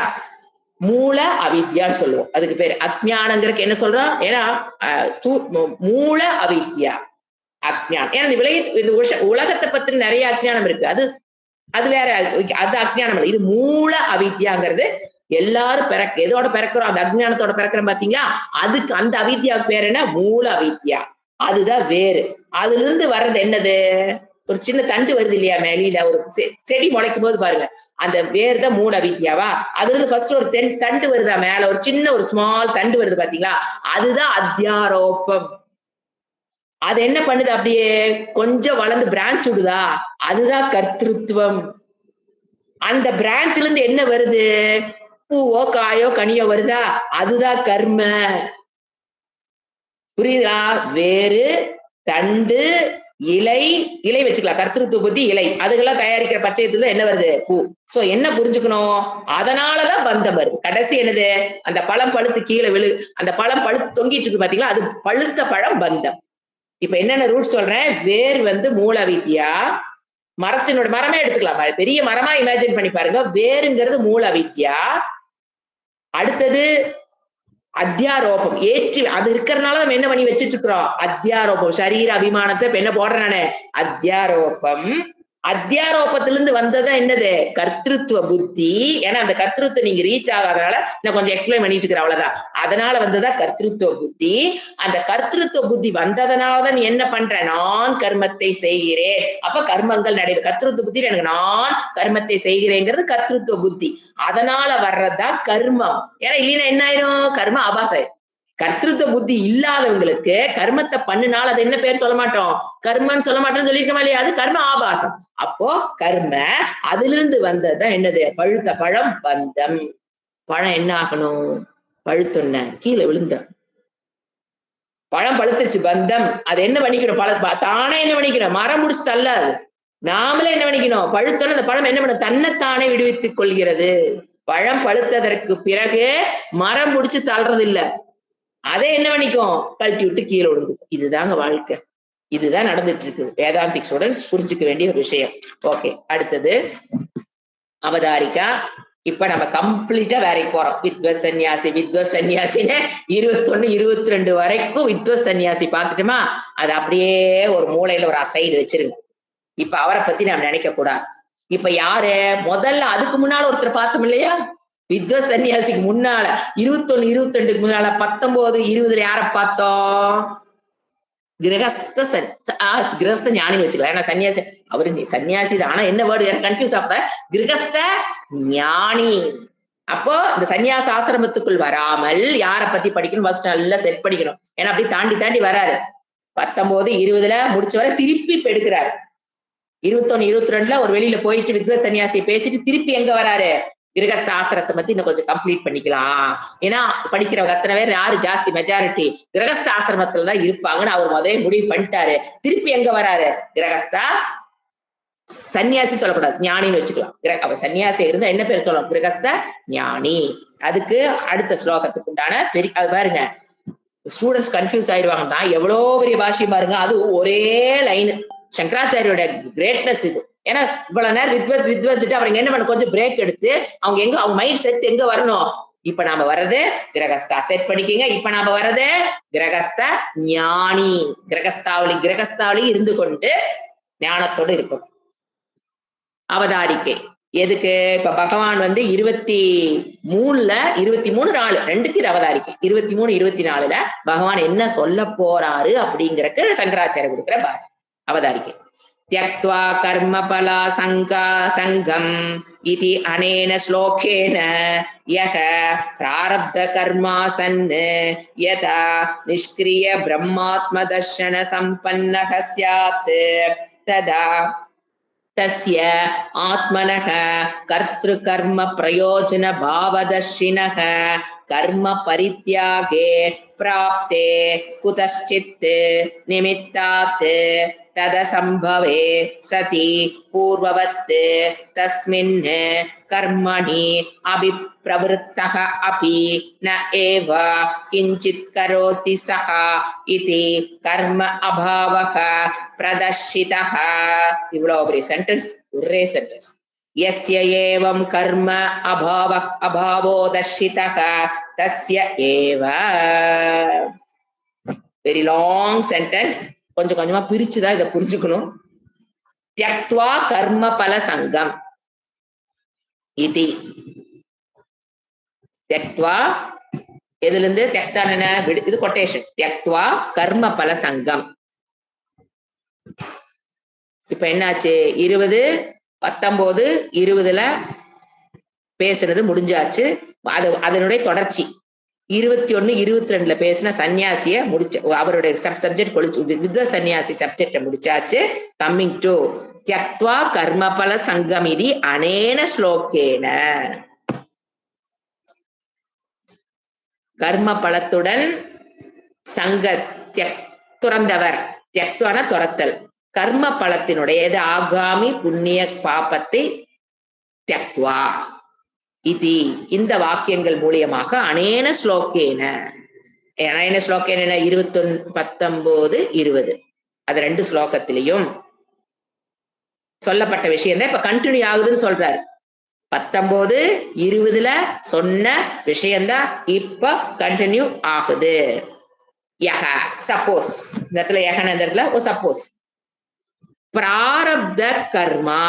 மூல அவித்யான்னு சொல்லுவோம். அதுக்கு பேரு அஜ்ஞானங்கிறதுக்கு என்ன சொல்றோம்? ஏன்னா மூல அவித்யா அஜ்ஞானம். ஏன்னா இந்த உலகத்தை பத்தி நிறைய அஜ்ஞானம் இருக்கு. அது வேற, அது அஜ்ஞானம் இல்லை. இது மூல அவித்யாங்கிறது எல்லாரும் எதோட பிறக்கிறோம்? அந்த அஜ்ஞானத்தோட பிறக்கிறோம் பாத்தீங்களா? அதுக்கு அந்த அவித்யாவுக்கு பேர் என்ன? மூல அவித்யா. அதுதான் வேறு. அதுல இருந்து வர்றது என்னது? ஒரு சின்ன தண்டு வருது இல்லையா மேலில, ஒரு செடி முளைக்கும் போது பாருங்க, அந்த வேர் தான் மூல அவித்யாவா. அதுல இருந்து ஃபர்ஸ்ட் ஒரு தண்டு வருதா மேல, ஒரு சின்ன ஒரு ஸ்மால் தண்டு வருது பாத்தீங்களா? அதுதான் அத்தியாரோபம். அது என்ன பண்ணுது? அப்படியே கொஞ்சம் வளர்ந்து பிரான்ச் விடுதா? அதுதான் கர்த்திருவம். அந்த பிரான்ச்ல இருந்து என்ன வருது? பூவோ காயோ கனியோ வருதா? அதுதான் கர்ம. புரியுதா? வேறு, தண்டு, இலை வச்சுக்கலாம். கர்த்திருவ புத்தி, இலை, அதுக்கெல்லாம் தயாரிக்கிற பட்சத்துல என்ன வருது? பூ. சோ என்ன புரிஞ்சுக்கணும்? அதனாலதான் பந்தம் வருது. கடைசி என்னது? அந்த பழம் பழுத்து கீழே அந்த பழம் பழுத்து தொங்கிட்டு இருக்கு பாத்தீங்களா? அது பழுத்த பழம் பந்தம். இப்ப என்னென்ன ரூட் சொல்றேன்? வேர் மூல அவித்யா. மரத்தினோட மரமே எடுத்துக்கலாம், பெரிய மரமா இமேஜின் பண்ணி பாருங்க. வேருங்கிறது மூல அவித்யா. அடுத்தது அத்தியாரோபம், ஏற்றி அது இருக்கிறதுனால நம்ம என்ன பண்ணி வச்சிட்டு இருக்கிறோம்? அத்தியாரோபம். சரீர அபிமானத்தை இப்ப என்ன போடுறேன் நானு? அத்தியாரோபம். அத்தியாரோபத்திலிருந்து வந்ததா என்னது? கர்த்திருவ புத்தி. ஏன்னா அந்த கர்த்திருவத்தை நீங்க ரீச் ஆகாதனால நான் கொஞ்சம் எக்ஸ்பிளைன் பண்ணிட்டு இருக்கிறேன், அவ்வளவுதான். அதனால வந்ததா கர்த்திருவ புத்தி. அந்த கர்த்திருவ புத்தி வந்ததனாலதான் நீ என்ன பண்ற? நான் கர்மத்தை செய்கிறேன். அப்ப கர்மங்கள் நடைபெறும். கர்த்திருவ புத்தி எனக்கு நான் கர்மத்தை செய்கிறேங்கிறது கர்த்திருவ புத்தி. அதனால வர்றதுதான் கர்மம். ஏன்னா இல்லைன்னா என்ன ஆயிரும்? கர்ம ஆபாசம். கர்த்திருவ புத்தி இல்லாதவங்களுக்கு கர்மத்தை பண்ணினால் அது என்ன பேர் சொல்ல மாட்டோம், கர்மன்னு சொல்ல மாட்டோம்னு சொல்லியிருக்கோமா இல்லையா? அது கர்ம ஆபாசம். அப்போ கர்ம அதிலிருந்து வந்ததுதான் என்னது, பழுத்த பழம் பந்தம். பழம் என்ன ஆகணும், பழுத்தொன்ன கீழே விழுந்த பழம் பழுத்துருச்சு பந்தம். அது என்ன பண்ணிக்கணும், தானே என்ன பண்ணிக்கணும், மரம் முடிச்சு தள்ளாது, நாமளே என்ன பண்ணிக்கணும், பழுத்தோன்னு அந்த பழம் என்ன பண்ணும், தன்னைத்தானே விடுவித்துக் கொள்கிறது. பழம் பழுத்ததற்கு பிறகு மரம் முடிச்சு தள்ளுறது இல்ல, அதை என்ன பண்ணிக்கும், கழட்டி விட்டு கீழே விழுந்து. இதுதாங்க வாழ்க்கை, இதுதான் நடந்துட்டு இருக்கு. வேதாந்திக்ஸுடன் புரிஞ்சுக்க வேண்டிய ஒரு விஷயம். ஓகே, அடுத்தது அவதாரிகா. இப்ப நம்ம கம்ப்ளீட்டா வேலைக்கு போறோம். வித்வத் சன்னியாசி, வித்வத் சன்னியாசின்னு 21, 22 வரைக்கும் வித்வத் சன்னியாசி பார்த்துட்டுமா, அது அப்படியே ஒரு மூலையில ஒரு அசைடு வச்சிருங்க. இப்ப அவரை பத்தி நாம் நினைக்க கூடாது. இப்ப யாரு முதல்ல, அதுக்கு முன்னால ஒருத்தர் பார்த்தோம் இல்லையா, வித்வத் சன்னியாசிக்கு முன்னால 21, 22க்கு முன்னால 19, 20 யார பார்த்தோம், கிரகஸ்த கிரகஸ்த ஞானின்னு வச்சுக்கலாம். ஏன்னா சன்னியாசி அவரு சன்னியாசி தான், ஆனா என்ன வேர்டு எனக்கு கன்ஃபியூஸ் ஆகுத, கிரகஸ்த ஞானி. அப்போ இந்த சன்னியாச ஆசிரமத்துக்குள் வராமல் யார பத்தி படிக்கணும், ஃபர்ஸ்ட் நல்லா செட் படிக்கணும். ஏன்னா அப்படி தாண்டி தாண்டி வராரு. 19, 20ல முடிச்ச வரை திருப்பி இப்ப எடுக்கிறாரு. 21, 22ல ஒரு வெளியில போயிட்டு வித்வத் சன்னியாசி பேசிட்டு திருப்பி எங்க வராரு, கிரகஸ்த ஆசிரத்தை பத்தி இன்னும் கொஞ்சம் கம்ப்ளீட் பண்ணிக்கலாம். ஏன்னா படிக்கிறவங்க அத்தனை பேர் யாரு ஜாஸ்தி, மெஜாரிட்டி கிரகஸ்த ஆசிரமத்துலதான் இருப்பாங்கன்னு அவர் முதல்ல முடிவு பண்ணிட்டாரு. திருப்பி எங்க வராரு, கிரகஸ்தா சன்னியாசி சொல்லக்கூடாது, ஞானின்னு வச்சுக்கலாம். அப்ப சன்னியாசி இருந்தா என்ன பேர் சொல்லணும், கிரகஸ்த ஞானி. அதுக்கு அடுத்த ஸ்லோகத்துக்கு உண்டான பெரிய, அது பாருங்க ஸ்டூடெண்ட்ஸ் கன்ஃபியூஸ் ஆயிடுவாங்கன்னா, எவ்வளவு பெரிய பாஷ்யம் பாருங்க, அது ஒரே லைன். சங்கராச்சாரியோட கிரேட்னஸ் இது. ஏன்னா இவ்வளவு நேரம் வித்வத் அவங்க என்ன பண்ண, கொஞ்சம் பிரேக் எடுத்து அவங்க எங்க, அவங்க மைண்ட் செட் எங்க வரணும், இப்ப நாம வர்றது கிரகஸ்தா, செட் பண்ணிக்கங்க. இப்ப நாம வர்றது கிரகஸ்த ஞானி. கிரகஸ்தாவளி இருந்து கொண்டு ஞானத்தோடு இருக்கும். அவதாரிக்கை எதுக்கு, இப்ப பகவான் 23ல 23 4 2க்கு இது அவதாரிக்கை. 23, 24ல பகவான் என்ன சொல்ல போறாரு அப்படிங்கறக்கு சங்கராச்சாரிய கொடுக்கிற அவதாரிக்கை. त्यक्त्वा कर्मफला संगम इति अनेन श्लोकेन यः प्रारब्ध कर्मा सन् यथा निष्क्रिय ब्रह्मात्मदर्शन संपन्नः स्यात् तदा तस्य आत्मनः कर्तृकर्म प्रयोजन भावदर्शिनः कर्म परित्यागे प्राप्ते कुतश्चित् निमित्तात् तदसंभवे सति पूर्ववत् तस्मिन् कर्मणि अभिप्रवृत्तः अपि न एव किंचित् करोति सः इति कर्म अभावः प्रदर्शितः. इவ்வளவு பெரிய சென்டென்ஸ், ஒரே சென்டென்ஸ். यस्य एवं कर्म अभावो दर्शितः तस्य एव. வெரி லாங் சென்டென்ஸ், கொஞ்சம் கொஞ்சமா பிரிச்சுதான் இதை புரிஞ்சுக்கணும். त्यक्त्वा कर्म फल संगम इति. त्यक्त्वा எதுல இருந்து, त्यक्तान இது கொட்டேஷன். त्यक्त्वा कर्म फल संगम. இப்ப என்னாச்சு, 20, 19, 20ல பேசுறது முடிஞ்சாச்சு. அதனுடைய தொடர்ச்சி 21, 22ல பேசின சன்னியாசிய முடிச்ச, அவருடைய சப்ஜெக்ட் வித்வத் சன்னியாசி சப்ஜெக்ட முடிச்சாச்சு. கம்மிங் டு त्यक्त्वा कर्मफल संगमिति अनेन श्लोकेन. கர்ம பலத்துடன் சங்க துறந்தவர், त्यक्त्वाன துரத்தல், கர்ம பலத்தினுடைய ஆகாமி புண்ணிய பாபத்தை त्यक्त्वा இதி, இந்த வாக்கியங்கள் மூலியமாக அனேன ஸ்லோகேன. அனேன ஸ்லோகேன 21, 19, 20 அது 2 ஸ்லோகத்திலையும் சொல்லப்பட்ட விஷயம் தான் இப்ப கண்டினியூ ஆகுதுன்னு சொல்றாரு. 19, 20ல சொன்ன விஷயம்தான் இப்ப கண்டினியூ ஆகுது. யஹ, சப்போஸ் இந்த இடத்துல யஹன இந்த இடத்துல சப்போஸ் பிராரப்த கர்மா.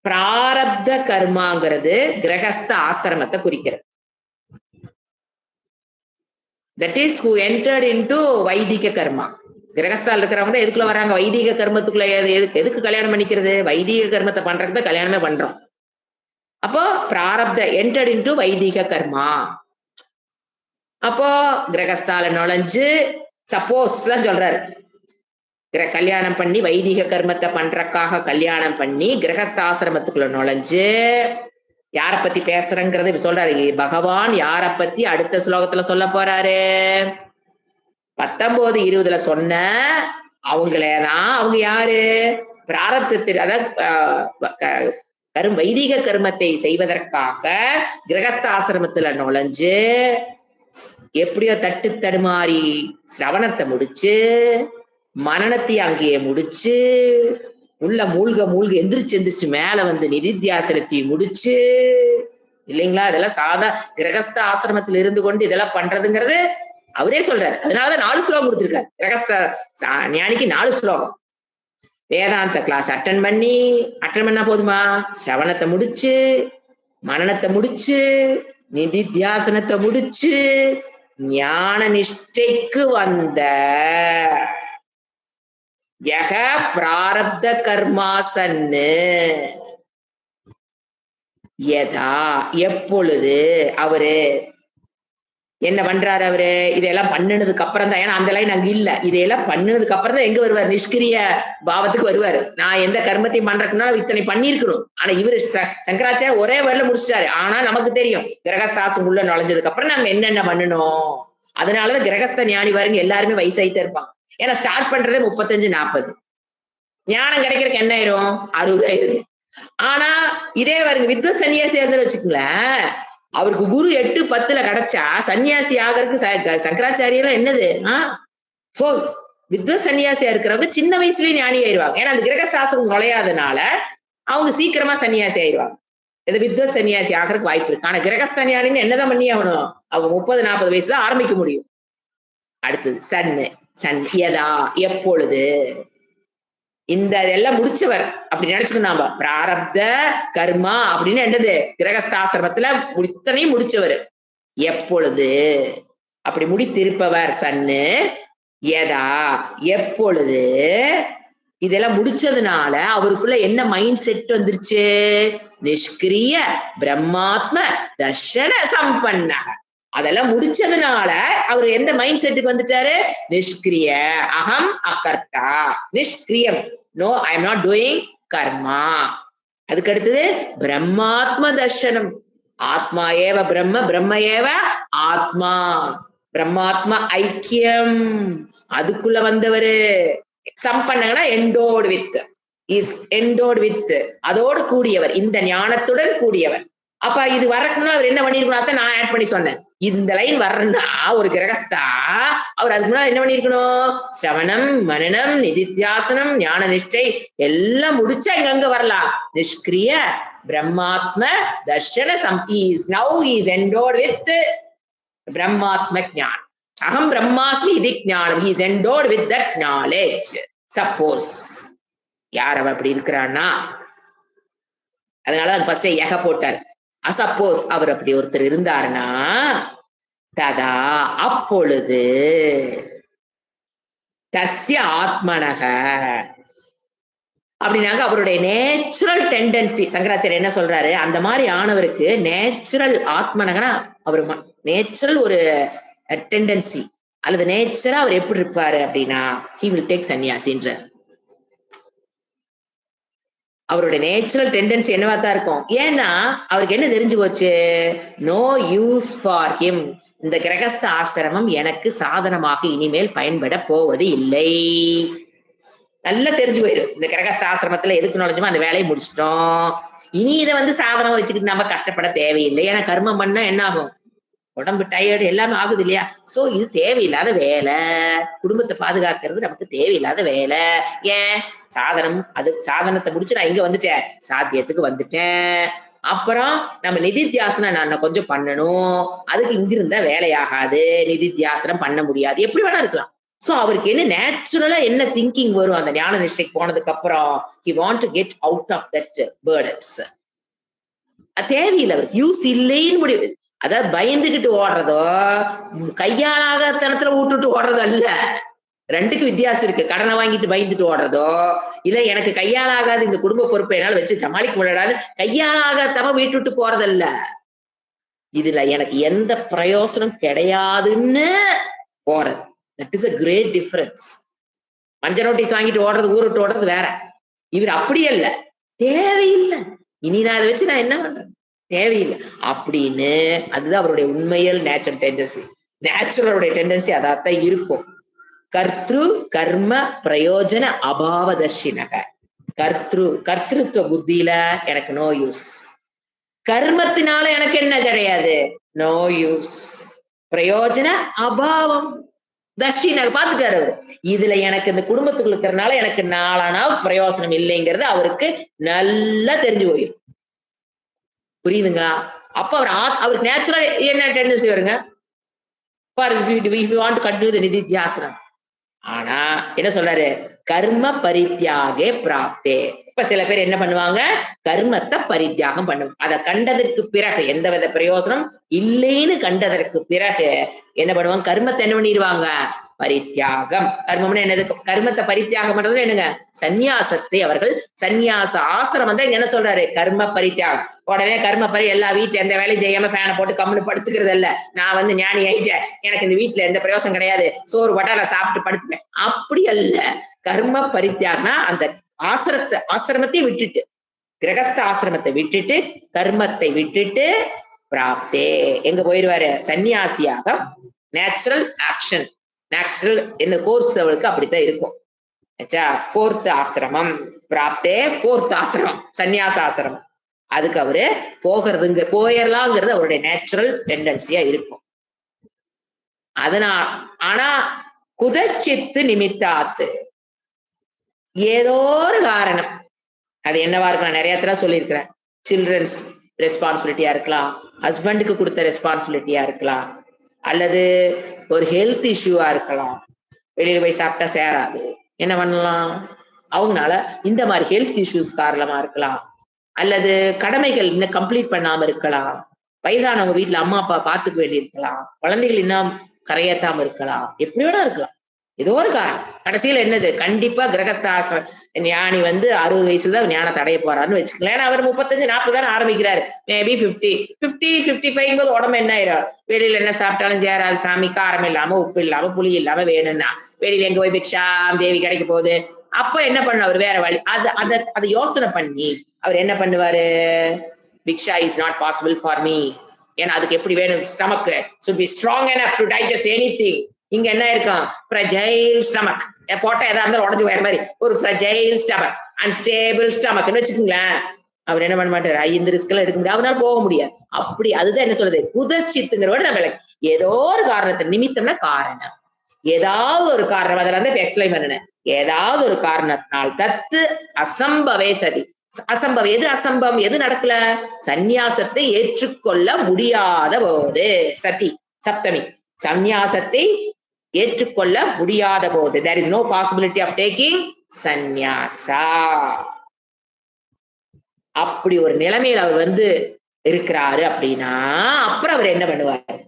பிராரப்த கர்மாங்கிறது கிரகஸ்த ஆசிரமத்தை குறிக்கிறது. That is who entered into வைதிக கர்மா. கிரகஸ்தால் இருக்கிறவங்க தான் எதுக்குள்ள வராங்க, வைதிக கர்மத்துக்குள்ள. எதுக்கு கல்யாணம் பண்ணிக்கிறது, வைதிக கர்மத்தை பண்றதுக்கு தான் கல்யாணமே பண்றோம். அப்போ பிராரப்த entered into வைதிக கர்மா. அப்போ கிரகஸ்தால நுழைஞ்சு சப்போஸ் தான் சொல்றாரு, கல்யாணம் பண்ணி வைதிக கர்மத்தை பண்றதுக்காக கல்யாணம் பண்ணி கிரகஸ்தாசிரமத்துக்குள்ள நுழைஞ்சு யார பத்தி பேசுறங்கிறது சொல்றாரு. பகவான் யார பத்தி அடுத்த ஸ்லோகத்துல சொல்ல போறாரு? 19, 20ல சொன்ன அவங்களேதான். அவங்க யாரு? பிராரப்தத்தில், அதாவது வைதிக கர்மத்தை செய்வதற்காக கிரகஸ்தாசிரமத்துல நுழைஞ்சு எப்படியோ தட்டு தடுமாறி சிரவணத்தை முடிச்சு மனனத்தை அங்கேயே முடிச்சு உள்ள மூழ்க எந்திரிச்சு மேல வந்து நிதித்தியாசனத்தை முடிச்சு இல்லைங்களா? இதெல்லாம் சாதா கிரகஸ்த ஆசிரமத்தில் இருந்து கொண்டு இதெல்லாம் பண்றதுங்கிறது அவரே சொல்றாரு. அதனாலதான் 4 ஸ்லோகம் கொடுத்திருக்காரு. கிரகஸ்த ஞானிக்கு 4 ஸ்லோகம். வேதாந்த கிளாஸ் அட்டன் பண்ணா போதுமா? சிரவணத்தை முடிச்சு மனனத்தை முடிச்சு நிதித்தியாசனத்தை முடிச்சு ஞான நிஷ்டைக்கு வந்த யக பிராரப்த கர்மாசன்னு யதா எப்பொழுது அவரு என்ன பண்றாரு? அவரு இதெல்லாம் பண்ணினதுக்கு அப்புறம் தான், ஏன்னா அந்த லைன் அங்க இல்ல, இதையெல்லாம் பண்ணினதுக்கு அப்புறம் தான் எங்க வருவார்? நிஷ்கிரிய பாவத்துக்கு வருவாரு. நான் எந்த கர்மத்தையும் பண்றதுக்குன்னா இத்தனை பண்ணிருக்கணும். ஆனா இவரு சங்கராச்சாரிய ஒரே வேர்ல முடிச்சிட்டாரு. ஆனா நமக்கு தெரியும் கிரகஸ்தாசம் உள்ள நுழைஞ்சதுக்கு அப்புறம் நம்ம என்னென்ன பண்ணணும். அதனாலதான் கிரகஸ்த ஞானி பாருங்க எல்லாருமே வயசாயிட்டே இருப்பாங்க. ஏன்னா ஸ்டார்ட் பண்றதே 35, 40. ஞானம் கிடைக்கிறதுக்கு என்ன ஆயிரும்? 60 ஆயிரும். ஆனா இதே பாருங்க வித்வ சன்னியாசி வச்சுக்கங்களேன், அவருக்கு குரு 8, 10ல கிடைச்சா சன்னியாசி ஆகிறதுக்கு சங்கராச்சாரியெல்லாம் என்னது? சோ வித்வ சன்னியாசியா இருக்கிறவங்க சின்ன வயசுலயே ஞானி ஆயிடுவாங்க. ஏன்னா அந்த கிரகஸ்தாசம் நுழையாதனால அவங்க சீக்கிரமா சன்னியாசி ஆயிடுவாங்க. இது வித்வ சன்னியாசி ஆகிறதுக்கு வாய்ப்பு இருக்கு. ஆனா கிரகஸ்த ஞானின்னு என்னதான் பண்ணி ஆகணும்? அவங்க 30, 40 வயசுல ஆரம்பிக்க முடியும். அடுத்தது சன் யதா எப்பொழுது. இந்த இதெல்லாம் முடிச்சவர் அப்படி நினைச்சுக்கணும். நாம பிராரப்த கர்மா அப்படின்னு என்னது? கிரகஸ்தாசிரமத்துல இத்தனையும் முடிச்சவர். எப்பொழுது அப்படி முடித்திருப்பவர் சன்னு யதா எப்பொழுது இதெல்லாம் முடிச்சதுனால அவருக்குள்ள என்ன மைண்ட் செட் வந்துருச்சு? நிஷ்கிரிய பிரம்மாத்ம தர்ஷன சம்பன்ன. அதெல்லாம் முடிச்சதுனால அவர் எந்த மைண்ட் செட்டுக்கு வந்துட்டாரு? நிஷ்கிரிய அகம் அகர்த்தா நிஷ்கிரியம், no I am not doing karma. அதுக்கு அடுத்தது பிரம்மாத்ம தர்ஷனம், ஆத்மா ஏவ பிரம்ம பிரம்ம ஏவ ஆத்மா, பிரம்மாத்மா ஐக்கியம் அதுக்குள்ள வந்தவரு. சம்பன்னங்கன்னா எண்டோடு வித், இஸ் எண்டோடு வித், அதோடு கூடியவர், இந்த ஞானத்துடன் கூடியவர். அப்ப இது வரணும்னா அவர் என்ன பண்ணிருக்கணும்? நான் ஆட் பண்ணி சொன்னேன். இந்த லைன் வர்றா ஒரு கிரகஸ்தா அவர் அதுக்கு முன்னாடி என்ன பண்ணிருக்கணும்? சிரவணம் மனனம் நிதித்தியாசனம் ஞான நிஷ்டை எல்லாம் முடிச்சா இங்க அங்க வரலாம். நிஷ்கிரிய பிரம்மாத்ம தர்ஷன is now is endowed with பிரம்மாத்ம ஞானம். அகம் பிரம்மாஸ்மி இது ஞானம். he is endowed with that knowledge. Suppose யார் அவ அப்படி இருக்கிறான்னா, அதனால ஃபர்ஸ்ட் ஏக போட்டார். சப்போஸ் அவர் அப்படி ஒருத்தர் இருந்தாருன்னா ததா அப்பொழுது தஸ்ய ஆத்மனக அப்படின்னாங்க அவருடைய நேச்சுரல் டெண்டன்சி. சங்கராச்சாரியர் என்ன சொல்றாரு? அந்த மாதிரி ஆனவருக்கு நேச்சுரல் ஆத்மனகனா அவர் நேச்சுரல் ஒரு டெண்டன்சி அல்லது நேச்சரா அவர் எப்படி இருப்பாரு அப்படின்னா he will take சன்னியாசின்ற. அவருடைய நேச்சுரல் டெண்டன்சி என்னவா தான் இருக்கும்? ஏன்னா அவருக்கு என்ன தெரிஞ்சு போச்சு? நோ யூஸ் ஃபார் ஹிம், இந்த கிரகஸ்த ஆசிரமம் எனக்கு சாதனமாக இனிமேல் பயன்பட போவது இல்லை. நல்லா தெரிஞ்சு போயிடும். இந்த கிரகஸ்த ஆசிரமத்துல எதுக்கு நுழைஞ்சோமோ அந்த வேலையை முடிச்சிட்டோம், இனி இதை சாதனம் வச்சுக்கிட்டு நம்ம கஷ்டப்பட தேவையில்லை. ஏன்னா கர்மம் பண்ணா என்ன ஆகும்? உடம்பு டயர்டு எல்லாமே ஆகுது இல்லையா? சோ இது தேவையில்லாத வேலை. குடும்பத்தை பாதுகாக்கிறது நமக்கு தேவையில்லாத வேலை. ஏன்? சாதனம், அது சாதனத்தை முடிச்சு நான் இங்க வந்துட்டேன், சாத்தியத்துக்கு வந்துட்டேன். அப்புறம் நம்ம நிதித்தியாசனம் நான் கொஞ்சம் பண்ணணும், அதுக்கு இங்க இருந்தா வேலையாகாது, நிதித்தியாசனம் பண்ண முடியாது, எப்படி வேணா இருக்கலாம். சோ அவருக்கு என்ன நேச்சுரலா என்ன திங்கிங் வரும்? அந்த ஞான நிஷ்டைக்கு போனதுக்கு அப்புறம் he want to get out of that burdens. தேவையில்லை அவருக்கு, யூஸ் இல்லைன்னு முடிவு. அதாவது பயந்துகிட்டு ஓடுறதோ கையாளாகத்தனத்துல விட்டுட்டு ஓடுறது அல்ல. ரெண்டுக்கு வித்தியாசம் இருக்கு. கடனை வாங்கிட்டு பயந்துட்டு ஓடுறதோ இல்ல எனக்கு கையாளாகாது இந்த குடும்ப பொறுப்பை என்னால வச்சு சமாளிக்க முடியாதான்னு கையாளாகத்தம வீட்டு விட்டு போறதல்ல. இதுல எனக்கு எந்த பிரயோசனம் கிடையாதுன்னு போறது. That is a great difference. மஞ்ச நோட்டீஸ் வாங்கிட்டு ஓடுறது, ஊரை விட்டு ஓடுறது வேற. இவர் அப்படியே இல்ல, தேவையில்லை, இனி நான் அதை வச்சு நான் என்ன பண்றேன், தேவையில்லை அப்படின்னு. அதுதான் அவருடைய உண்மையல் நேச்சுரல் டெண்டன்சி. நேச்சுரலுடைய டெண்டன்சி அதான் இருக்கும். கர்த்ரு கர்ம பிரயோஜன அபாவதர்ஷினக. கர்த்திருவ புத்தியில எனக்கு நோ யூஸ், கர்மத்தினால எனக்கு என்ன கிடையாது, நோ யூஸ். பிரயோஜன அபாவம் தர்ஷினக பாத்துட்டாரு. இதுல எனக்கு இந்த குடும்பத்துக்குள்ள இருக்கிறதுனால எனக்கு நாளானா பிரயோசனம் இல்லைங்கிறது அவருக்கு நல்லா தெரிஞ்சு போயிடும். புரியுதுங்களா? அப்ப அவருக்கு நேச்சுரலா என்ன டெண்டன்சி வருங்க, if you want to continue the நிதித்தியாசனம். ஆனா என்ன சொல்றாரு, கர்ம பரித்தியாகே பிராப்தே. இப்ப சில பேர் என்ன பண்ணுவாங்க, கர்மத்தை பரித்தியாகம் பண்ணுவாங்க. அதை கண்டதற்கு பிறகு, எந்தவித பிரயோசனம் இல்லைன்னு கண்டதற்கு பிறகு என்ன பண்ணுவாங்க, கர்மத்தை என்ன பண்ணிடுவாங்க, பரித்தியாகம். கர்மம்னு என்னது, கர்மத்தை பரித்தியாகம் பண்றது என்னங்க, சந்நியாசத்தை அவர்கள் சந்நியாச ஆசிரமம் தான் என்ன சொல்றாரு, கர்ம பரித்தியாகம். உடனே கர்ம எல்லா வீட்டுல எந்த வேலையும் செய்யாம ஃபேனை போட்டு கம்முன்னு படுத்துக்கிறது இல்ல, நான் வந்து ஞானி ஆயிட்டேன், எனக்கு இந்த வீட்டுல எந்த பிரயோசனம் கிடையாது, சோறு பட்டா நான் சாப்பிட்டு படுத்துப்பேன், அப்படி அல்ல. கர்ம பரித்தியாகம்னா அந்த ஆசிரமத்தை விட்டுட்டு, கிரகஸ்த ஆசிரமத்தை விட்டுட்டு, கர்மத்தை விட்டுட்டு பிராப்தே எங்க போயிடுவாரு, சன்னியாசியாக. நேச்சுரல் ஆக்ஷன், நேச்சுரல் என்ன கோர்ஸ் அவளுக்கு அப்படித்தான் இருக்கும். ஃபோர்த் ஆசிரமம் பிராப்தே, ஃபோர்த் ஆசிரமம் சன்னியாச ஆசிரமம். அதுக்கு அவரு போயிடலாங்கிறது அவருடைய நேச்சுரல் டெண்டன்சியா இருக்கும். அதனால் ஆனா குதச்சித்து நிமித்தாத்து, ஏதோ ஒரு காரணம், அது என்னவா இருக்கலாம், நிறைய தடவை சொல்லியிருக்கிறேன். சில்ட்ரன்ஸ் ரெஸ்பான்சிபிலிட்டியா இருக்கலாம், ஹஸ்பண்டுக்கு கொடுத்த ரெஸ்பான்சிபிலிட்டியா இருக்கலாம், அல்லது ஒரு ஹெல்த் இஷ்யூவா இருக்கலாம். வெளியில போய் சாப்பிட்டா சேராது, என்ன பண்ணலாம், அவங்களால இந்த மாதிரி ஹெல்த் இஷ்யூஸ் காரணமா இருக்கலாம், அல்லது கடமைகள் இன்னும் கம்ப்ளீட் பண்ணாம இருக்கலாம், வயசானவங்க வீட்டுல அம்மா அப்பா பாத்துக்க வேண்டி இருக்கலாம், குழந்தைகள் இன்னும் கரையேத்தாம இருக்கலாம், எப்படி வேணா இருக்கலாம், ஏதோ ஒரு காரணம். கடைசியில என்னது, கண்டிப்பா கிரகஸ்தாச ஞானி வந்து 60 வயசுலதான் ஞானத்தை அடைய போறாருன்னு வச்சுக்கலாம். ஏன்னா அவர் 35-40 தானே ஆரம்பிக்கிறாரு, மேபி 50-55 போது உடம்பு என்ன ஆயிரும், வெளியில என்ன சாப்பிட்டாலும் சேராது சாமி, காரம் இல்லாம உப்பு இல்லாம புளி இல்லாம வேணும்னா வெளியில எங்க போய் பிக்ஷா தேவி கிடைக்க போகுது. அப்ப என்ன பண்ண அவர், வேற வழி, அதை யோசனை பண்ணி அவர் என்ன பண்ணுவாரு, பிக்ஷா is not possible for me, ஏன்னா அதுக்கு எப்படி வேணும், stomach should be strong enough to digest anything. இங்க என்ன இருக்கும், fragile stomach, போட்ட எதா இருந்தாலும் உடஞ்சு வேற மாதிரி ஒரு fragile stomach, unstable stomach வச்சுக்கோங்களேன். அவர் என்ன பண்ண மாட்டாரு, இந்த ரிஸ்க் எல்லாம் எடுக்க முடியாது, அவனால போக முடியாது. அப்படி அதுதான் என்ன சொல்றது, குதச்சித்துங்கிறோட நம்ம ஏதோ ஒரு காரணத்தை, நிமித்தம்னா காரணம், ஏதாவது ஒரு காரணம், அதில் வந்து எக்ஸ்பிளைன் பண்ணினேன், ஏதாவது ஒரு காரணத்தினால் தத்து அசம்பவே சதி. அசம்பவம் எது, அசம்பவம் எது நடக்கல, சந்நியாசத்தை ஏற்றுக்கொள்ள முடியாத போது, சதி சப்தமி, சந்நியாசத்தை ஏற்றுக்கொள்ள முடியாத போது, there is no possibility of taking சந்நியாசா. அப்படி ஒரு நிலைமையில் அவர் வந்து இருக்கிறாரு அப்படின்னா, அப்புறம் அவர் என்ன பண்ணுவார்,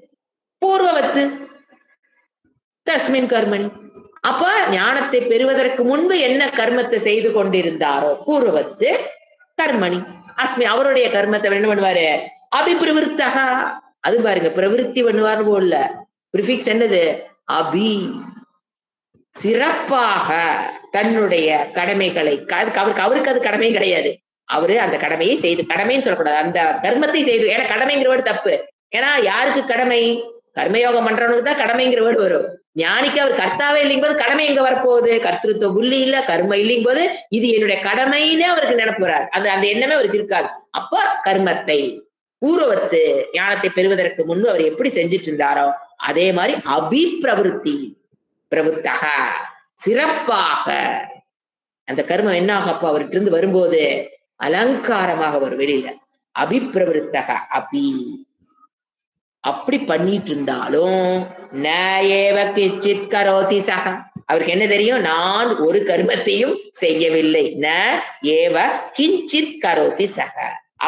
பூர்வவத்து தஸ்மின் கர்மணி. அப்ப ஞானத்தை பெறுவதற்கு முன்பு என்ன கர்மத்தை செய்து கொண்டிருந்தாரோ, பூர்வவத்து கர்மணி அஸ்மி, அவருடைய கர்மத்தை என்ன பண்ணுவாரு, அபிபிரவிருத்தக. அது பாருங்க, பிரவிற்த்தி பண்ணுவார் போல, பிரிஃபிக்ஸ் என்னது, அபி, சிறப்பாக தன்னுடைய கடமைகளை, அவருக்கு அது கடமை கிடையாது, அவரு அந்த கடமையை செய்து, கடமைன்னு சொல்லக்கூடாது, அந்த கர்மத்தை செய்து, ஏன்னா கடமைங்கிற வேர்டு தப்பு. ஏன்னா யாருக்கு கடமை, கர்மயோகம் பண்றவனுக்கு தான் கடமைங்கிற வேர்டு வரும். ஞானிக்கு அவர் கர்த்தாவே இல்லைங்கும் போது கடமை எங்க வரப்போகுது, கர்த்திருவ புள்ளி இல்ல, கர்ம இல்லைங்கும் போது இது என்னுடைய கடமைன்னு அவருக்கு நினைப்புறாரு, அந்த எண்ணமே அவருக்கு இருக்காது. அப்ப கர்மத்தை பூர்வத்து ஞானத்தை பெறுவதற்கு முன்பு அவர் எப்படி செஞ்சுட்டு இருந்தாரோ அதே மாதிரி அபிப்பிரவிருத்தி பிரபுத்தக, சிறப்பாக அந்த கர்மம் என்ன ஆகும், அப்ப அவர்கிட்ட இருந்து வரும்போது அலங்காரமாக வரும் வெளியில, அபிப்பிரவிருத்தக அபி. அப்படி பண்ணிட்டு இருந்தாலும் நஏவ கிஞ்சித் கரோதி சக, அவருக்கு என்ன தெரியும், நான் ஒரு கர்மத்தையும் செய்யவில்லை, ந ஏவ கிஞ்சித் கரோதி சக,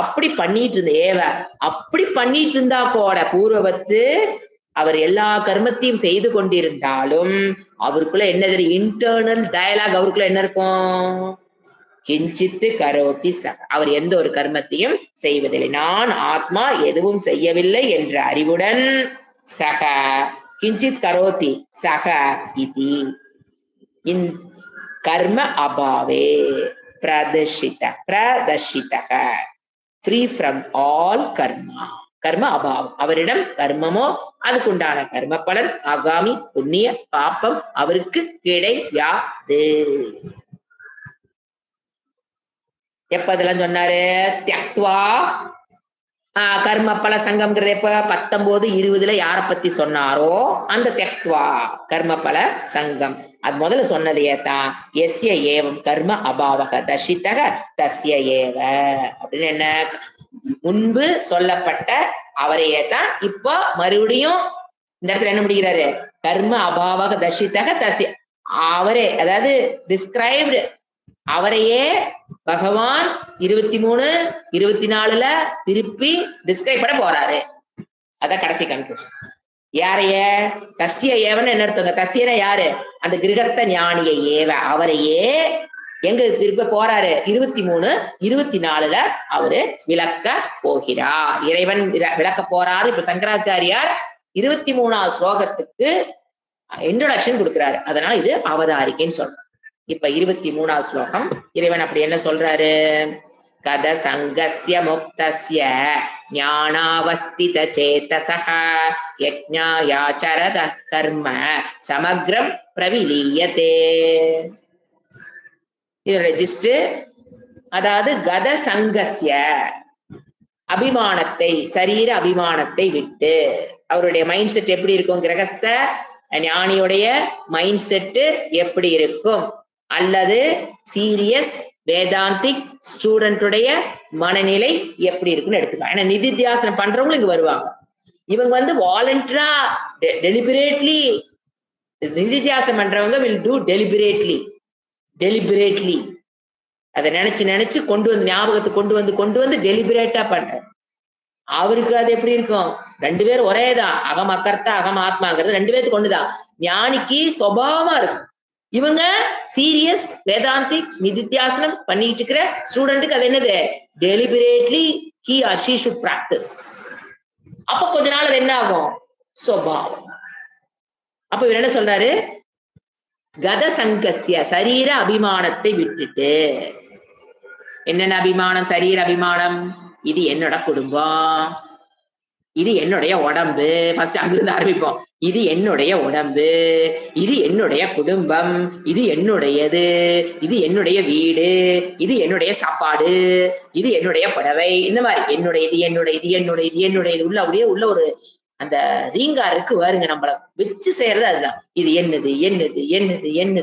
அப்படி பண்ணிட்டு இருந்த ஏவ, அப்படி பண்ணிட்டு இருந்தா கூட பூர்வவத்து அவர் எல்லா கர்மத்தையும் செய்து கொண்டிருந்தாலும் அவருக்குள்ள என்ன தெரியும், இன்டர்னல் டயலாக் அவருக்குள்ள என்ன இருக்கும், கிஞ்சித்து கரோதி சக, அவர் எந்த ஒரு கர்மத்தையும் செய்வதில்லை. நான் ஆத்மா எதுவும் செய்யவில்லை என்ற அறிவுடன் சக கிஞ்சித் கரோதி சக இதி கர்ம அபாவே பிரதர்ஷிதக ஃப்ரீ ஃப்ரம் ஆல் கர்மா. கர்ம அபாவம், அவரிடம் கர்மமோ அதுக்குண்டான கர்ம பலன் ஆகாமி புண்ணிய பாப்பம் அவருக்கு கிடையாது. எப்ப இதெல்லாம் சொன்னாரு? தியக்த்வா கர்ம பல சங்கம்ங்கிறது எப்ப 19-20 யார பத்தி சொன்னாரோ அந்த தியக்த்வா கர்ம பல சங்கம். அது முதல்ல சொன்னதையே தான் எஸ்ய ஏவம் கர்ம அபாவக தர்ஷிதக தஸ்ய ஏவ அப்படின்னு என்ன முன்பு சொல்லப்பட்ட அவரையே தான் இப்போ மறுபடியும் இந்த இடத்துல என்ன முடிக்கிறாரு? கர்ம அபாவக தர்ஷிதக தஸ்ய, அவரே அதாவது டிஸ்கிரைப்டு அவரையே பகவான் 23-24 திருப்பி டிஸ்கிரைப் பண்ண போறாரு. அதான் கடைசி கன்க்ளூஷன். யாரைய? தஸ்ய ஏவன்னு என்ன அர்த்தங்க? தஸ்யன யாரு? அந்த கிரகஸ்த ஞானியை ஏவ அவரையே எங்க திருப்ப போறாரு? 23-24 அவரு விளக்க போகிறார். இறைவன் விளக்க போறாரு. இப்ப சங்கராச்சாரியார் 23ஆம் ஸ்லோகத்துக்கு இன்ட்ரோடக்ஷன் கொடுக்கிறாரு. அதனால இது அவதாரிக்கைன்னு சொல்றோம். இப்ப 23ஆம் ஸ்லோகம் இறைவன் அப்படி என்ன சொல்றாரு? கத சங்கஸ்ய முக்தஸ்ய ஞானாவஸ்தித சேதசஹ யஜ்ஞாயாச்சரத கர்ம சமக்ரம் பிரவிலீயதே. இது ரெஜிஸ்டர். அதாவது கத சங்கஸ்ய அபிமானத்தை, சரீர அபிமானத்தை விட்டு அவருடைய மைண்ட் செட் எப்படி இருக்கும்? கிரகஸ்த ஞானியுடைய மைண்ட் செட்டு எப்படி இருக்கும்? அல்லது சீரியஸ் வேதாந்திக் ஸ்டூடெண்டுடைய மனநிலை எப்படி இருக்குன்னு எடுத்துக்கலாம். ஏன்னா நிதித்தியாசனம் பண்றவங்களும் இங்க வருவாங்க. இவங்க வாலண்டரா டெலிபரேட்லி நிதித்தியாசனம் பண்றவங்க வில் டூ டெலிபரேட்லி அதை நினைச்சு கொண்டு வந்து ஞாபகத்தை கொண்டு வந்து டெலிபரேட்டா பண்ற. அவருக்கு அது எப்படி இருக்கும்? 2 பேரும் ஒரேதான். அகம் அக்கர்த்தா அகம் ஆத்மாங்கிறது 2 பேருக்கு ஒண்ணுதான். ஞானிக்கு சுபாவமா இருக்கும். இவங்க சீரியஸ் வேதாந்திக் நிதித்தியாசனம் பண்ணிட்டு இருக்கிற ஸ்டூடெண்ட்டுக்கு அது என்னது? Deliberately he or she should practice. அப்ப கொஞ்ச நாள் அது என்ன ஆகும்? சுபாவம். அப்ப இவர் என்ன சொல்றாரு? கத சங்கஸ்ய சரீர அபிமானத்தை விட்டுட்டு. என்னென்ன அபிமானம்? சரீர அபிமானம். இது என்னோட குடும்பம், இது என்னுடைய உடம்பு. ஃபர்ஸ்ட் அங்கிருந்து ஆரம்பிப்போம். இது என்னுடைய உடம்பு, இது என்னுடைய குடும்பம், இது என்னுடையது, இது என்னுடைய வீடு, இது என்னுடைய சாப்பாடு, இது என்னுடைய புடவை. இந்த மாதிரி என்னுடைய உள்ள அப்படியே உள்ள ஒரு அந்த ரீங்கார் இருக்கு பாருங்க, நம்மள வச்சு செய்யறது அதுதான். இது என்னதுன்னு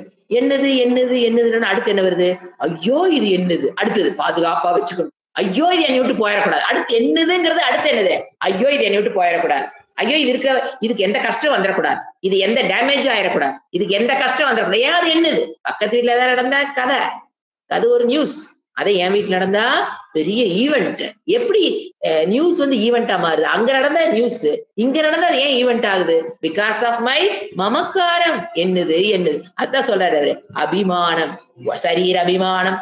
அடுத்து என்ன வருது? ஐயோ இது என்னது? அடுத்தது பாதுகாப்பா வச்சுக்கணும். ஐயோ இது என்னை விட்டு போயிடக்கூடாது. அடுத்து என்னதுங்கிறது அடுத்து என்னது? ஐயோ இது என்னை விட்டு போயிடக்கூடாது. ஐயோ இதுக்கு எந்த கஷ்டம் வந்துடக்கூடாது. இது எந்த டேமேஜ் ஆயிடக்கூடாது. இதுக்கு எந்த கஷ்டம் வந்துடக்கூடாது. ஏன் அது என்னது? பக்கத்து வீட்டுல ஏதாவது நடந்தா கதை, அது ஒரு நியூஸ். அதே என் வீட்டுல நடந்தா பெரிய ஈவெண்ட். எப்படி நியூஸ் ஈவெண்டா மாறுது? அங்க நடந்தா நியூஸ், இங்க நடந்தா அது ஏன் ஈவெண்ட் ஆகுது? பிகாஸ் ஆஃப் மை மமக்காரம். என்னது அதான் சொல்றாரு அவரு. அபிமானம், சரீர அபிமானம்,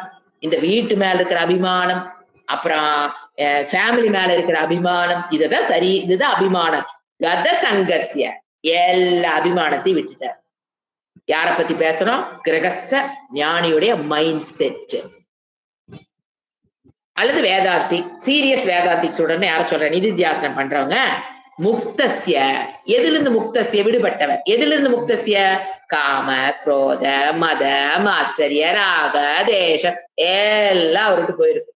இந்த வீட்டு மேல இருக்கிற அபிமானம், அப்புறம் ஃபேமிலி மேல இருக்கிற அபிமானம், இதுதான் இதுதான் அபிமானம். கத சங்கஸ்ய எல்லா அபிமானத்தையும் விட்டுட்டார். யார பத்தி பேசுறோம்? கிரகஸ்த ஞானியுடைய மைண்ட் செட். அல்லது வேதாந்திக், சீரியஸ் வேதாந்திக் ஸ்டூடெண்ட் யார சொல்ற? நிதித்தியாசனம் பண்றவங்க. முக்தஸ்ய, எதிலிருந்து முக்தஸ்ய? விடுபட்டவர். எதிலிருந்து முக்தஸ்ய? காம குரோத மத மாத்சரிய ராக தேசம் எல்லாம் அவருக்கு போயிருக்கு.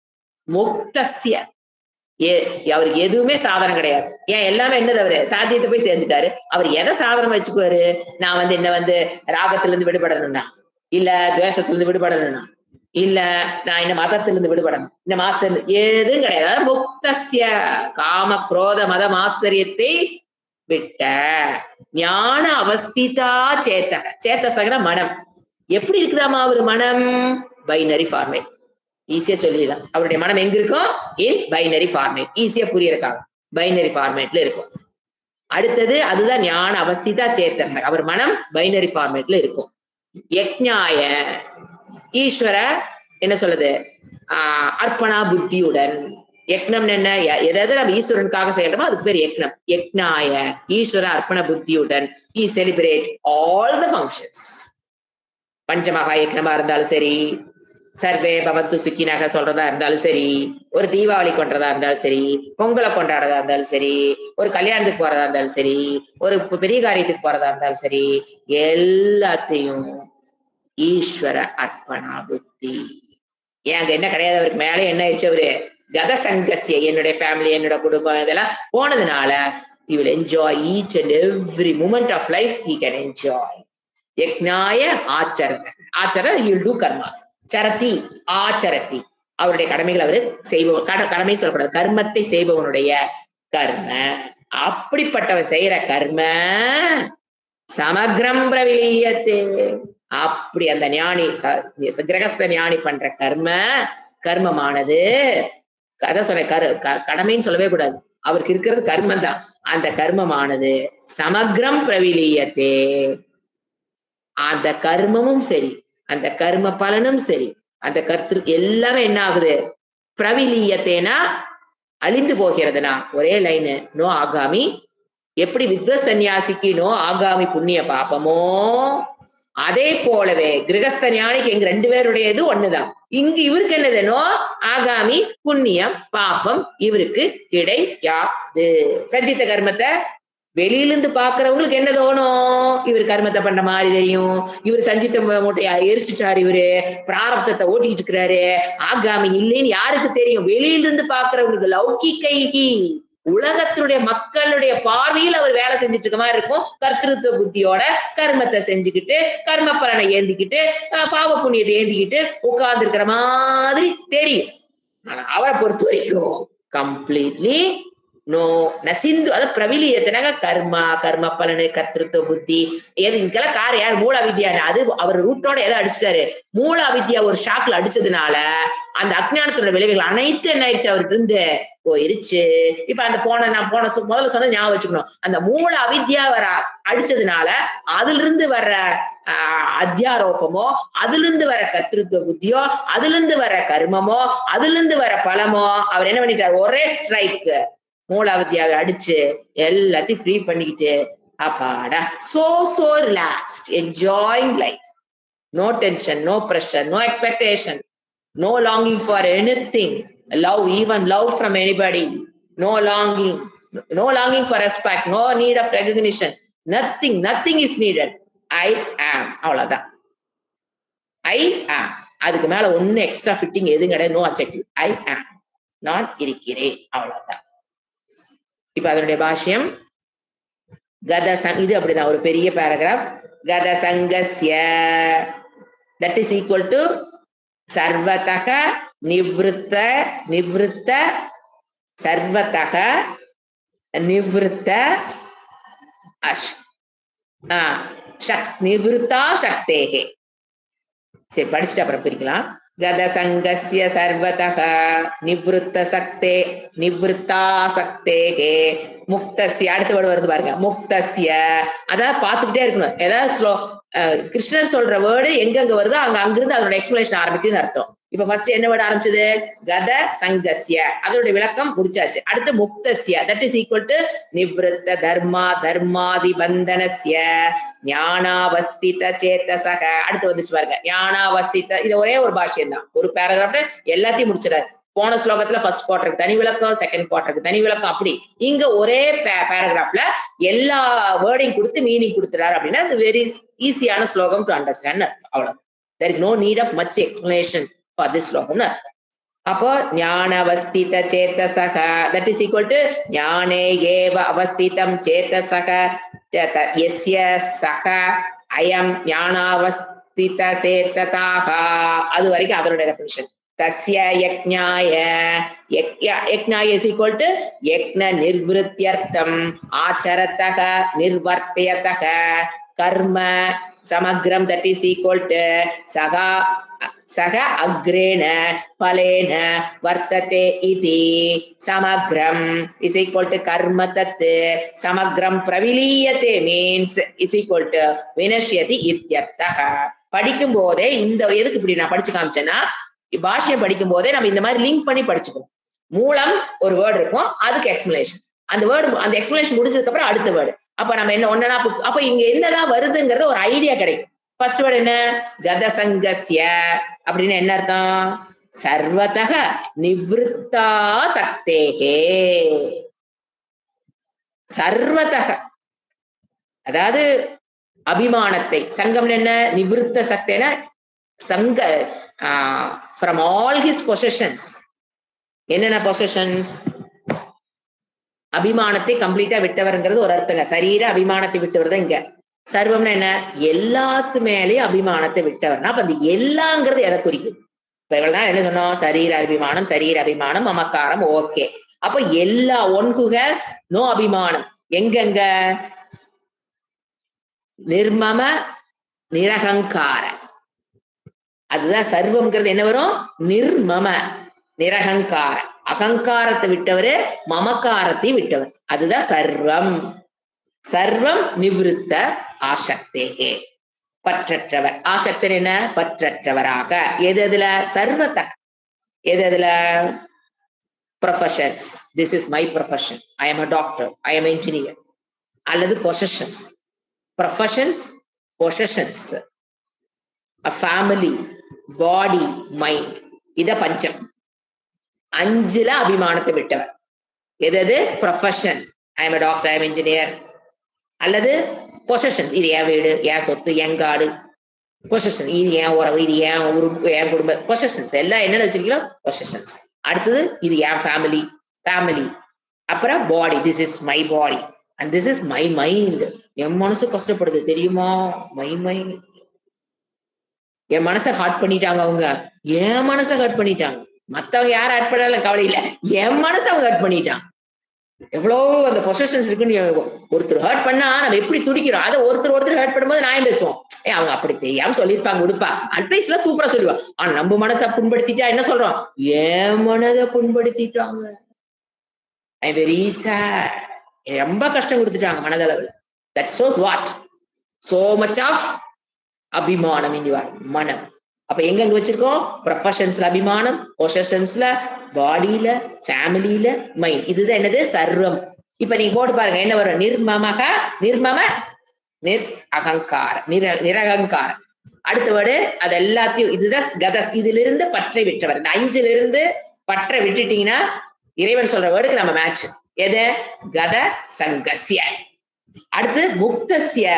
முக்தஸ்ய, அவருக்கு எதுவுமே சாதனம் கிடையாது. ஏன்? எல்லாமே என்னது? அவரு சாத்தியத்தை போய் சேர்ந்துட்டாரு. அவர் எதை சாதனம் வச்சுக்குவாரு? நான் என்ன ராகத்துல இருந்து விடுபடணும்னா, இல்ல துவேஷத்துல விடுபடணும்னா, இல்ல நான் இந்த மதத்திலிருந்து விடுபடணும், இந்த மாசம் எதுவும் கிடையாது. முக்தஸ்ய காம குரோத மத மாச்சரியத்தை விட்ட ஞான அவஸ்திதா சேத்தசகன மனம். எப்படி இருக்குதாமா அவரு மனம்? Binary format. ஈஸியா சொல்லிடலாம். அவருடைய மனம் எங்க இருக்கும்? இன் பைனரி ஃபார்மேட். ஈஸியா புரியறதுக்காக பைனரி ஃபார்மேட்ல இருக்கும். அடுத்தது அதுதான் ஞான அவஸ்திதா சேத்தசக. அவர் மனம் பைனரி ஃபார்மேட்ல இருக்கும். யஜ்ஞாய ஈஸ்வர என்ன சொல்லுது அர்ப்பணா புத்தியுடன். யக்னம் என்ன எதாவது நம்ம ஈஸ்வரனுக்காக செய்யறோமோ அதுக்கு பேர் யக்னம். யக்னாய ஈஸ்வர அர்ப்பண புத்தியுடன் he celebrate all the functions. பஞ்சமகா யக்னமா இருந்தாலும் சரி, சர்வே பவந்து சுக்கினாக சொல்றதா இருந்தாலும் சரி, ஒரு தீபாவளி கொண்டதா இருந்தாலும் சரி, பொங்கலை கொண்டாடுறதா இருந்தாலும் சரி, ஒரு கல்யாணத்துக்கு போறதா இருந்தாலும் சரி, ஒரு பெரிய காரியத்துக்கு போறதா இருந்தாலும் சரி, எல்லாத்தையும் ஈஸ்வர அர்ப்பணா புத்தி. ஏன் அங்க என்ன கிடையாது, அவருக்கு மேலே என்ன ஆயிடுச்சு, அவரு கத சங்கசிய என்னுடைய ஃபேமிலி என்னோட குடும்பம் இதெல்லாம் போனதுனால he will enjoy each and every moment of life. He can enjoy. யக்ஞாய ஆச்சரண ஆச்சர he will do karmas. சரதி ஆச்சரதி அவருடைய கடமைகள் அவரு செய்பவன். கடமை சொல்லக்கூடாது, கர்மத்தை செய்பவனுடைய கர்ம. அப்படிப்பட்டவன் செய்யற கர்ம சமக்ரம் பிரவிலியத்தே. அப்படி அந்த ஞானி கிரகஸ்த ஞானி பண்ற கர்மமானது அதான் சொன்ன கடமைன்னு சொல்லவே கூடாது, அவருக்கு இருக்கிறது கர்மம் தான். அந்த கர்மமானது சமக்ரம் பிரவிலியத்தே, அந்த கர்மமும் சரி அந்த கர்ம பலனும் சரி அந்த கர்த்திரு எல்லாமே என்ன ஆகுது, பிரவிலியத்தேனா அழிந்து போகிறதுனா. ஒரே லைனு நோ ஆகாமி. எப்படி வித்வ சன்னியாசிக்கு நோ ஆகாமி புண்ணிய பாபமோ அதே போலவே கிரகஸ்த ஞானிக்கு எங்க ரெண்டு பேருடையது ஒண்ணுதான். இங்கு இவருக்கு என்னது, நோ ஆகாமி புண்ணியம் பாப்பம் இவருக்கு கிடையாது. சஞ்சித்த கர்மத்தை வெளியிலிருந்து பாக்குறவங்களுக்கு என்ன தோணும், இவர் கர்மத்தை பண்ற மாதிரி தெரியும், இவர் சஞ்சித்த மூட்டையை எரிச்சிட்டாரு, இவரு பிராரப்தத்தை ஓட்டிட்டு இருக்கிறாரு, ஆகாமி இல்லைன்னு யாருக்கு தெரியும், வெளியிலிருந்து பாக்குறவங்களுக்கு. லௌகிகைகி உலகத்தினுடைய மக்களுடைய பார்வையில் அவர் வேலை செஞ்சுட்டு இருக்க மாதிரி இருக்கும். கர்த்திருவ புத்தியோட கர்மத்தை செஞ்சுக்கிட்டு கர்ம பலனை ஏந்திக்கிட்டு பாவ புண்ணியத்தை ஏந்திக்கிட்டு உட்கார்ந்து இருக்கிற மாதிரி தெரியும். ஆனா அவரை பொறுத்த வரைக்கும் கம்ப்ளீட்லி நோ நசிந்து. அது பிரவிலியத்தினாக கர்ம பலனு கர்த்திருவ புத்தி எது இதுக்கெல்லாம் கார் யார், மூல வித்யா. அது அவர் ரூட்டோட எதை அடிச்சிட்டாரு, மூல வித்யா ஒரு ஷாக்ல அடிச்சதுனால அந்த அஜ்ஞானத்தோட விளைவுகள் அனைத்து என்ன ஆயிடுச்சு, அவருக்கு இருந்து போயிருச்சு. இப்ப அந்த நான் முதல்ல சொன்ன ஞாபகம் வச்சுக்கணும், அந்த மூல அவித்யா வர அடிச்சதுனால அதுல இருந்து வர்ற அத்தியாரோபமோ, அதுல இருந்து வர கர்த்திருவ புத்தியோ, அதுல இருந்து வர கர்மமோ, அதுல இருந்து வர பலமோ அவர் என்ன பண்ணிட்டாரு, ஒரே ஸ்ட்ரைக் மூலாவத்தியாவை அடிச்சு எல்லாத்தையும் ஃப்ரீ பண்ணிக்கிட்டு அப்பாடா so relaxed, enjoying life. No tension, no pressure, no expectation, no longing for anything, even love from anybody, no longing for respect, no need of recognition, nothing is needed. I am, அவ்வளவுதான். I am, அதுக்கு மேல ஒண்ணு extra fitting எதுவும் கிடையாது, no objective. I am, நான் இருக்கிறேன், அவ்வளவுதான். இப்ப அதனுடைய பாஷ்யம் இது அப்படிதான் ஒரு பெரிய பேராகிராஃப். கத சங்கஸ்ய தட் இஸ் ஈக்குவல் டு சர்வதக நிவ்ருத்த சர்வதக நிவ்ருத்த நிவ்ருத்தா சக்தேகே. சரி படிச்சுட்டு அப்புறம் பிரிக்கலாம். கத சங்கஸ்ய சர்வதக நிவ்ருத்தா சக்தேகே முக்தஸ்ய. அடுத்த வேர்டு வருது பாருங்க, முக்தஸ்ய. அதான் பார்த்துக்கிட்டே இருக்கணும். ஏதாவது கிருஷ்ணர் சொல்ற வேர்டு எங்கெங்க வருதோ அங்கிருந்து அதோட எக்ஸ்பிளேஷன் ஆரம்பிக்குதுன்னு அர்த்தம். இப்ப ஃபர்ஸ்ட் என்ன வேர்டு ஆரம்பிச்சது, கத சங்கஸ்ய, அதோட விளக்கம் முடிச்சாச்சு. அடுத்து முக்தஸ்ய தட் இஸ் ஈக்குவல் டு நிவ்ருத்த தர்மாதி பந்தனஸ்ய ஞானாவஸ்தித சேதசக. அடுத்து வந்துச்சு பாருங்க ஞானாவஸ்தித. இது ஒரே ஒரு பாஷ்யம் தான், ஒரு பேராகிராஃப்ல எல்லாத்தையும் முடிச்சிடாரு. போன ஸ்லோகத்துல ஃபர்ஸ்ட் குவார்டருக்கு தனி விளக்கம், செகண்ட் குவார்டருக்கு தனி விளக்கம், அப்படி இங்க ஒரே பேராகிராஃப்ல எல்லா வேர்டையும் கொடுத்து மீனிங் கொடுத்துறாரு. அப்படின்னா அது வெரி ஈஸியான ஸ்லோகம் டு அண்டர்ஸ்டாண்ட். அவ்வளவு, there is no need of much explanation for this ஸ்லோகம்னு அர்த்தம். அப்போ ஞானவஸ்தித சேதசக தட் இஸ் ஈக்குவல் டு ஞானே ஏவ அவஸ்திதம் சேதசக யஸ்ய சக அயம் ஞானாவஸ்தித சேததாக. அது வரைக்கும் அதோட டெஃபினிஷன். தஸ்ய யக்ஞாய இஸ் ஈக்குவல் டு யக்ஞ நிர்வృత్యர்த்தம் ஆச்சரதக நிர்வர்த்தயதக கர்ம சமக்ரம் தட் இஸ் ஈக்குவல் டு சக அக்ரேண பலேன வர்த்ததே இதி. சமக்ரம் இஸ் ஈக்குவல் டு கர்ம தத் சமக்ரம் பிரவிலீயதே மீன்ஸ் இஸ் ஈக்குவல் டு வினஷ்யதி இத்யர்த்தः. படிக்கும் போதே இந்த எதுக்கு இப்படி நான் படிச்சு காமிச்சேன்னா, பாஷ்யம் படிக்கும் போதே நம்ம இந்த மாதிரி லிங்க் பண்ணி படிச்சுக்கணும். மூலம் ஒரு வேர்டு இருக்கும், அதுக்கு எக்ஸ்பிளனேஷன். அந்த வேர்டு அந்த எக்ஸ்பிளனேஷன் முடிச்சதுக்கு அப்புறம் அடுத்த வேர்டு. அப்ப நம்ம என்ன ஒன்னா அப்ப இங்க என்னதான் வருதுங்கிறது ஒரு ஐடியா கிடைக்கும். ஃபர்ஸ்ட் வேர்டு என்ன? கதசங்கஸ்ய அப்படின்னு என்ன அர்த்தம்? சர்வதக நிவ்ருத்தா சக்தேகே. சர்வதக அதாவது அபிமானத்தை, சங்கம் என்ன? நிவிருத்த சக்தேன சங்க from all his possessions. என்னென்ன பொசஷன்ஸ்? அபிமானத்தை கம்ப்ளீட்டா விட்டவர்ங்கிறது ஒரு அர்த்தங்க. சரீர அபிமானத்தை விட்டவர் தான் இங்க. சர்வம்னா என்ன? எல்லாத்து மேலேயும் அபிமானத்தை விட்டவர்னா அப்ப அந்த எல்லாங்கிறது எதை குறிக்கும்? இப்ப இவ்வளவு நாள் என்ன சொன்னோம்? சரீர அபிமானம் மமக்காரம். ஓகே, அப்ப எல்லா ஒன் ஹூ ஹேஸ் நோ அபிமானம் எங்கெங்க? நிர்மம நிரகங்கார. அதுதான் சர்வம்ங்கிறது என்ன வரும்? நிர்மம நிரகங்கார. அகங்காரத்தை விட்டவரு, மமக்காரத்தை விட்டவர், அதுதான் சர்வம். சர்வம் நிவிருத்த ஆசக்தேகே, பற்றற்றவர். ஆசக்தர் என்ன? பற்றற்றவராக. எது எதுல? சர்வத. எது எதுல? Professions. This is my profession, I am a doctor, I am engineer. அல்லது பொசஷன்ஸ். ப்ரொஃபஷன்ஸ், பொசஷன்ஸ், ஃபேமிலி, பாடி, மைண்ட். இத பஞ்சம். அஞ்சுல அபிமானத்தை விட்டவர். எது? Profession, I am doctor, I am engineer. அல்லது பொசஷன்ஸ், இது என் வீடு, என் சொத்து, என் காடு. பொசஷன், இது என் உறவு, இது என் என் குடும்ப. பொசஷன்ஸ் எல்லாம் என்னென்ன வச்சிருக்கீங்களோ பொசஷன்ஸ். அடுத்தது இது என் ஃபேமிலி, ஃபேமிலி. அப்புறம் body, this is my body and this is my mind. என் மனசு கஷ்டப்படுது தெரியுமா? My mind. என் மனசை ஹார்ட் பண்ணிட்டாங்க அவங்க, என் மனசை ஹார்ட் பண்ணிட்டாங்க. மத்தவங்க யாரும் ஹார்ட் பண்ணாலும் கவலை இல்லை, என் மனசை அவங்க ஹார்ட் பண்ணிட்டான். எவ்வளவு அந்த பொசஷன்ஸ் இருக்குன்னு. ஒருத்தர் ஹர்ட் பண்ணா நம்ம எப்படி துடிக்கிறோம், அதை ஒருத்தர் ஹர்ட் பண்ணும்போது நான் பேசுவோம், அவங்க அப்படி தெரியாம சொல்லியிருப்பாங்க, கொடுப்பா அட்வைஸ் எல்லாம் சூப்பரா சொல்லுவா. ஆனா நம்ம மனசை புண்படுத்திட்டா என்ன சொல்றோம்? என் மனதை புண்படுத்திட்டாங்க, ஐ வெரி சேட், ரொம்ப கஷ்டம் கொடுத்துட்டாங்க மனதளவுல. That shows what? So much of அபிமானம் இன் யுவர் மனம். அப்ப எங்க வச்சிருக்கோம்? ப்ரொஃபஷன்ஸ்ல அபிமானம், பொசஷன்ஸ்ல, பாடியில, ஃபேமிலியில, மைண்ட். இதுதான் என்னது? சர்வம். இப்ப நீங்க போட்டு பாருங்க என்ன வரும்? நிர்மமக, நிர்மம நிர் அகங்கார, நிரகங்கார. அடுத்த வேர்டு அது எல்லாத்தையும். இதுதான் கதஸ். இதுல இருந்து பற்றை விட்டவர். இந்த அஞ்சுல இருந்து பற்றை விட்டுட்டீங்கன்னா இறைவன் சொல்ற வேர்டுக்கு நம்ம மேட்ச். எது? கத சங்கஸ்ய. அடுத்து முக்தஸ்ய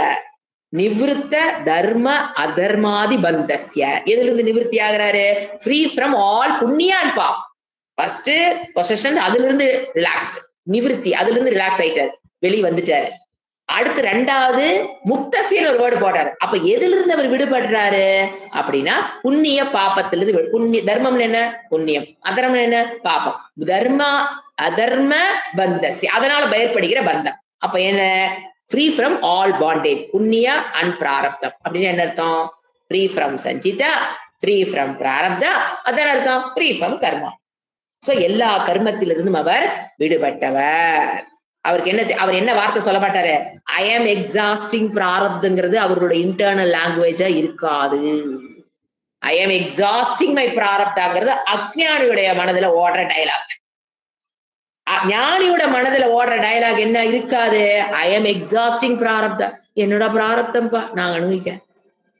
நிவிருத்த தர்ம அதர்மாதி பந்தஸ்ய. எதுல இருந்து நிவிருத்தி ஆகிறாரு? ஃப்ரீ ஃப்ரம் ஆல் புண்ணியான் பாப். ஃபர்ஸ்ட் பொசஷன், அதுல இருந்து ரிலாக்ஸ்ட். நிவிருத்தி, அதுல இருந்து ரிலாக்ஸ் ஆயிட்டாரு, வெளியே வந்துட்டாரு. அடுத்து ரெண்டாவது முக்தசியன்னு ஒரு வேர்டு போடுறாரு. அப்ப எதுல இருந்து அவர் விடுபடுறாரு அப்படின்னா புண்ணிய பாப்பத்திலிருந்து. புண்ணிய தர்மம் என்ன? புண்ணியம். அதர்மம் என்ன? பாப்பம். தர்ம அதர்ம பந்தஸ்ய, அதனால பயப்படுகிற பந்தம். அப்ப என்ன? Free from all bondage. புண்ணிய அண்ட் பிராரப்தம் அப்படின்னு என்ன அர்த்தம்? ஃப்ரீ ஃப்ரம் சஞ்சிதா, ஃப்ரீ ஃப்ரம் பிராரப்தா, அதான் அர்த்தம் ஃப்ரீ ஃப்ரம் கர்மா. சோ எல்லா கர்மத்திலிருந்தும் அவர் விடுபட்டவர். அவருக்கு என்ன? அவர் என்ன வார்த்தை சொல்ல மாட்டாரு? ஐ ஆம் எக்ஸாஸ்டிங் பிராரப்தங்கிறது அவருடைய இன்டர்னல் லாங்குவேஜா இருக்காது. ஐ ஆம் எக்ஸாஸ்டிங் மை பிராரப்தாங்கிறது அஞ்ஞானியுடைய மனதுல ஓடுற டயலாக். ஞானியோட மனதுல ஓடுற டயலாக் என்ன இருக்காது? ஐ ஆம் எக்ஸாஸ்டிங் பிராரப்தா. என்னோட பிராரப்தம்பா, நான் அனுபவிக்கிறேன்.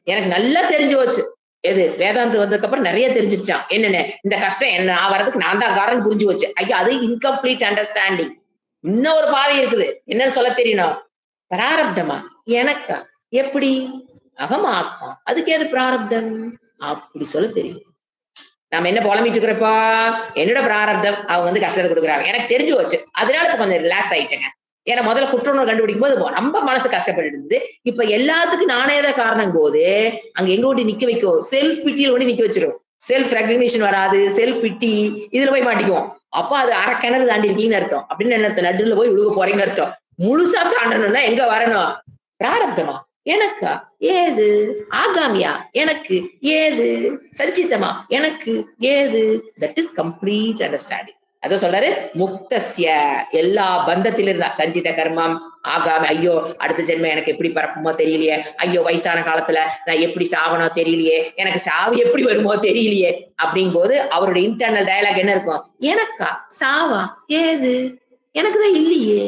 எனக்கு நல்லா தெரிஞ்சு போச்சு. எது? வேதாந்தம் வந்ததுக்கு அப்புறம் நிறைய தெரிஞ்சிருச்சான். என்னென்ன இந்த கஷ்டம் என்ன ஆவறதுக்கு நான் தான் காரணம் புரிஞ்சு போச்சு. ஐயோ, அது இன்கம்ப்ளீட் அண்டர்ஸ்டாண்டிங். இன்னும் ஒரு பாதை இருக்குது. என்னன்னு சொல்ல தெரியணும்? பிராரப்தமா? எனக்கா? எப்படி? அகம் ஆத்மா, அதுக்கு ஏது பிராரப்தம்? அப்படி சொல்ல தெரியும். நம்ம என்ன புலம்பிட்டு இருக்கிறப்பா? என்னோட பிராரப்தம், அவங்க வந்து கஷ்டத்தை கொடுக்குறாங்க, எனக்கு தெரிஞ்சு போச்சு, அதனால இப்ப கொஞ்சம் ரிலாக்ஸ் ஆயிட்டேங்க. ஏன்னா முதல்ல குற்றவுணர்வு கண்டுபிடிக்கும் போது ரொம்ப மனசு கஷ்டப்பட்டு இருந்தது. இப்ப எல்லாத்துக்கும் நானே தான் காரணம் போது அங்க எங்க ஓட்டி நிக்க வைக்கும்? செல்ஃப் பிட்டியில ஓடி நிக்க வச்சிரும். செல்ஃப் ரெகக்னிஷன் வராது, செல்ஃப் பிட்டி இதுல போய் மாட்டிக்குவோம். அப்ப அது அரை கிணறு தாண்டி இருக்கீங்கன்னு அர்த்தம். அப்படின்னு என்ன அர்த்தம்? நடுல போய் விழுக போறீங்கன்னு அர்த்தம். முழுசா தாண்டணும்னா எங்க வரணும்? பிராரப்தமா? எனக்கா? ஏது? ஆகாமியா? எனக்கு. ஏது? சஞ்சிதமா? எனக்கு. ஏது? That is complete understanding. அத சொல்றாரு முக்தஸ்ய எல்லா பந்தத்தில இருந்தா சஞ்சித கர்மம் ஆகாம ஐயோ அடுத்த ஜென்மம் எனக்கு எப்படி பரப்புமோ தெரியலையே, ஐயோ வயசான காலத்துல நான் எப்படி சாவனோ தெரியலையே, எனக்கு சாவு எப்படி வருமோ தெரியலையே அப்படிங்கும் போது அவருடைய இன்டர்னல் டயலாக் என்ன இருக்கும்? எனக்கா சாவா ஏது எனக்குதான் இல்லையே.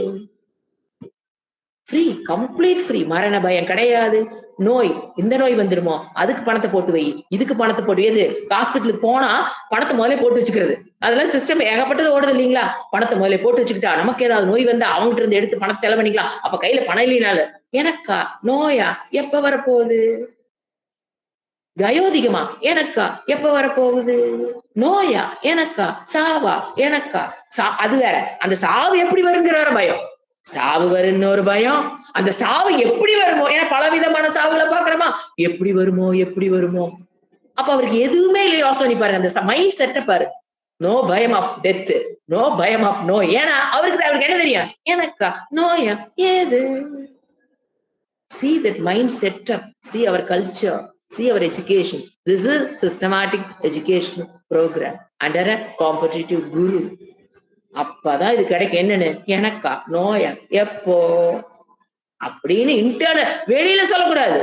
Free, complete free. மரண பயம் கிடையாது. நோய், இந்த நோய் வந்துருமோ? அதுக்கு பணத்த போட்டு வை. இதுக்கு பணத்த போட்டு எது? ஹாஸ்பிட்டலுக்கு போனா பணத்த முதல்லே போட்டு வச்சுக்கிறது. அதெல்லாம் சிஸ்டம் ஏகப்பட்டது ஓடுது இல்லீங்களா? பணத்த முதல்ல போட்டு வச்சுக்கிட்டா, நமக்கு ஏதாவது நோய் வந்தா அவங்கட்ட இருந்து எடுத்து பணத்த செலவு பண்ணிக்கலாம். அப்ப கையில பணம் இல்லைனாலும், எனக்கா? நோயா? எப்ப வரப்போகுது? வயோதிகமா? எனக்கா? எப்ப வரப்போகுது? நோயா? எனக்கா? சாவா? எனக்கா? அது வேற. அந்த சாவு எப்படி வருங்கிற வேற பயம். சாவு வரும்னு ஒரு பயம். அந்த சாவு எப்படி வருமோ? ஏன்னா பலவிதமான சாவுகள பார்க்கிறோமா? எப்படி வருமோ? எப்படி வருமோ? அப்ப அவருக்கு எதுவுமே இல்ல யோசனை பண்ணி பாருங்க. அந்த மைண்ட் செட்ட பாரு. நோ பயம் ஆஃப் டெத். நோ பயம் ஆஃப் நோய். ஏன்னா அவருக்கு என்ன தெரியும்? எனக்கா? நோயா? ஏது? See that mind set up. See our culture. See our education. This is systematic educational program under a competitive guru. அப்பதான் இது கிடைக்கும். என்னன்னு? எனக்கா? நோயா? எப்போ? அப்படின்னு இன்டர்னல் வெளியில சொல்லக்கூடாது.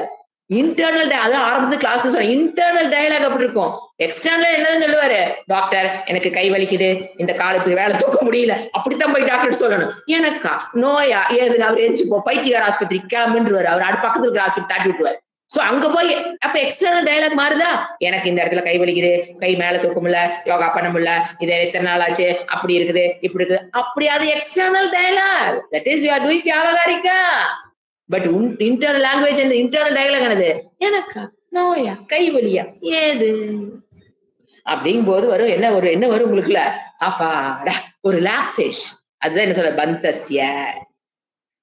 இன்டர்னல் அதான் ஆரம்பத்து கிளாஸ்ல சொன்னேன். இன்டர்னல் டயலாக் அப்படி இருக்கும். எக்ஸ்டர்னல் என்னன்னு சொல்லுவாரு? டாக்டர் எனக்கு கை வலிக்குது. இந்த காலத்துக்கு வேலை தூக்க முடியல. அப்படித்தான் போய் டாக்டர் சொல்லணும். எனக்கா? நோயா? ஏதுன்னு அவர் எரிச்சு போ பைத்தியக்கார ஆஸ்பத்திரி கிளம்புன்றுவாரு. அவர் அது பக்கத்துல இருக்கிற ஆஸ்பத்திரி தாட்டி விட்டுருவாரு. சோ அங்க போய் அப்ப எக்ஸ்டர்னல் டயலாக் மாறுதா? எனக்கு இந்த இடத்துல கை வலிக்குது, கை மேல தூக்க முடியல, யோகா பண்ண முடியல, இது எத்தனை நாள் ஆச்சு, அப்படி இருக்குது, இப்படி இருக்குது. அப்படி அது external dialogue. That is you are doing வியாபகாரிகா. பட் இன்டர்னல் லாங்குவேஜ் அந்த இன்டர்னல் டயலாக் என்னது? எனக்கா? நோயா? கை வலியா? ஏது? அப்படிங்கும் போது வரும் என்ன வரும் உங்களுக்குள்ள? அப்பாடா ஒரு ரிலாக்ஸேஷன். அதுதான் என்ன சொல்ற பந்தஸ்ய.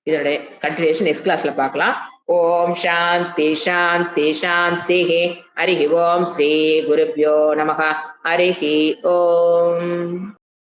இதோட கண்டினியூஷன் நெக்ஸ்ட் கிளாஸ்ல பார்க்கலாம். ஓம் சாந்தி சாந்தி சாந்தி. ஹரிஹி ஓம் ஸ்ரீ குருப்யோ நமஹ. ஹரிஹி ஓம்.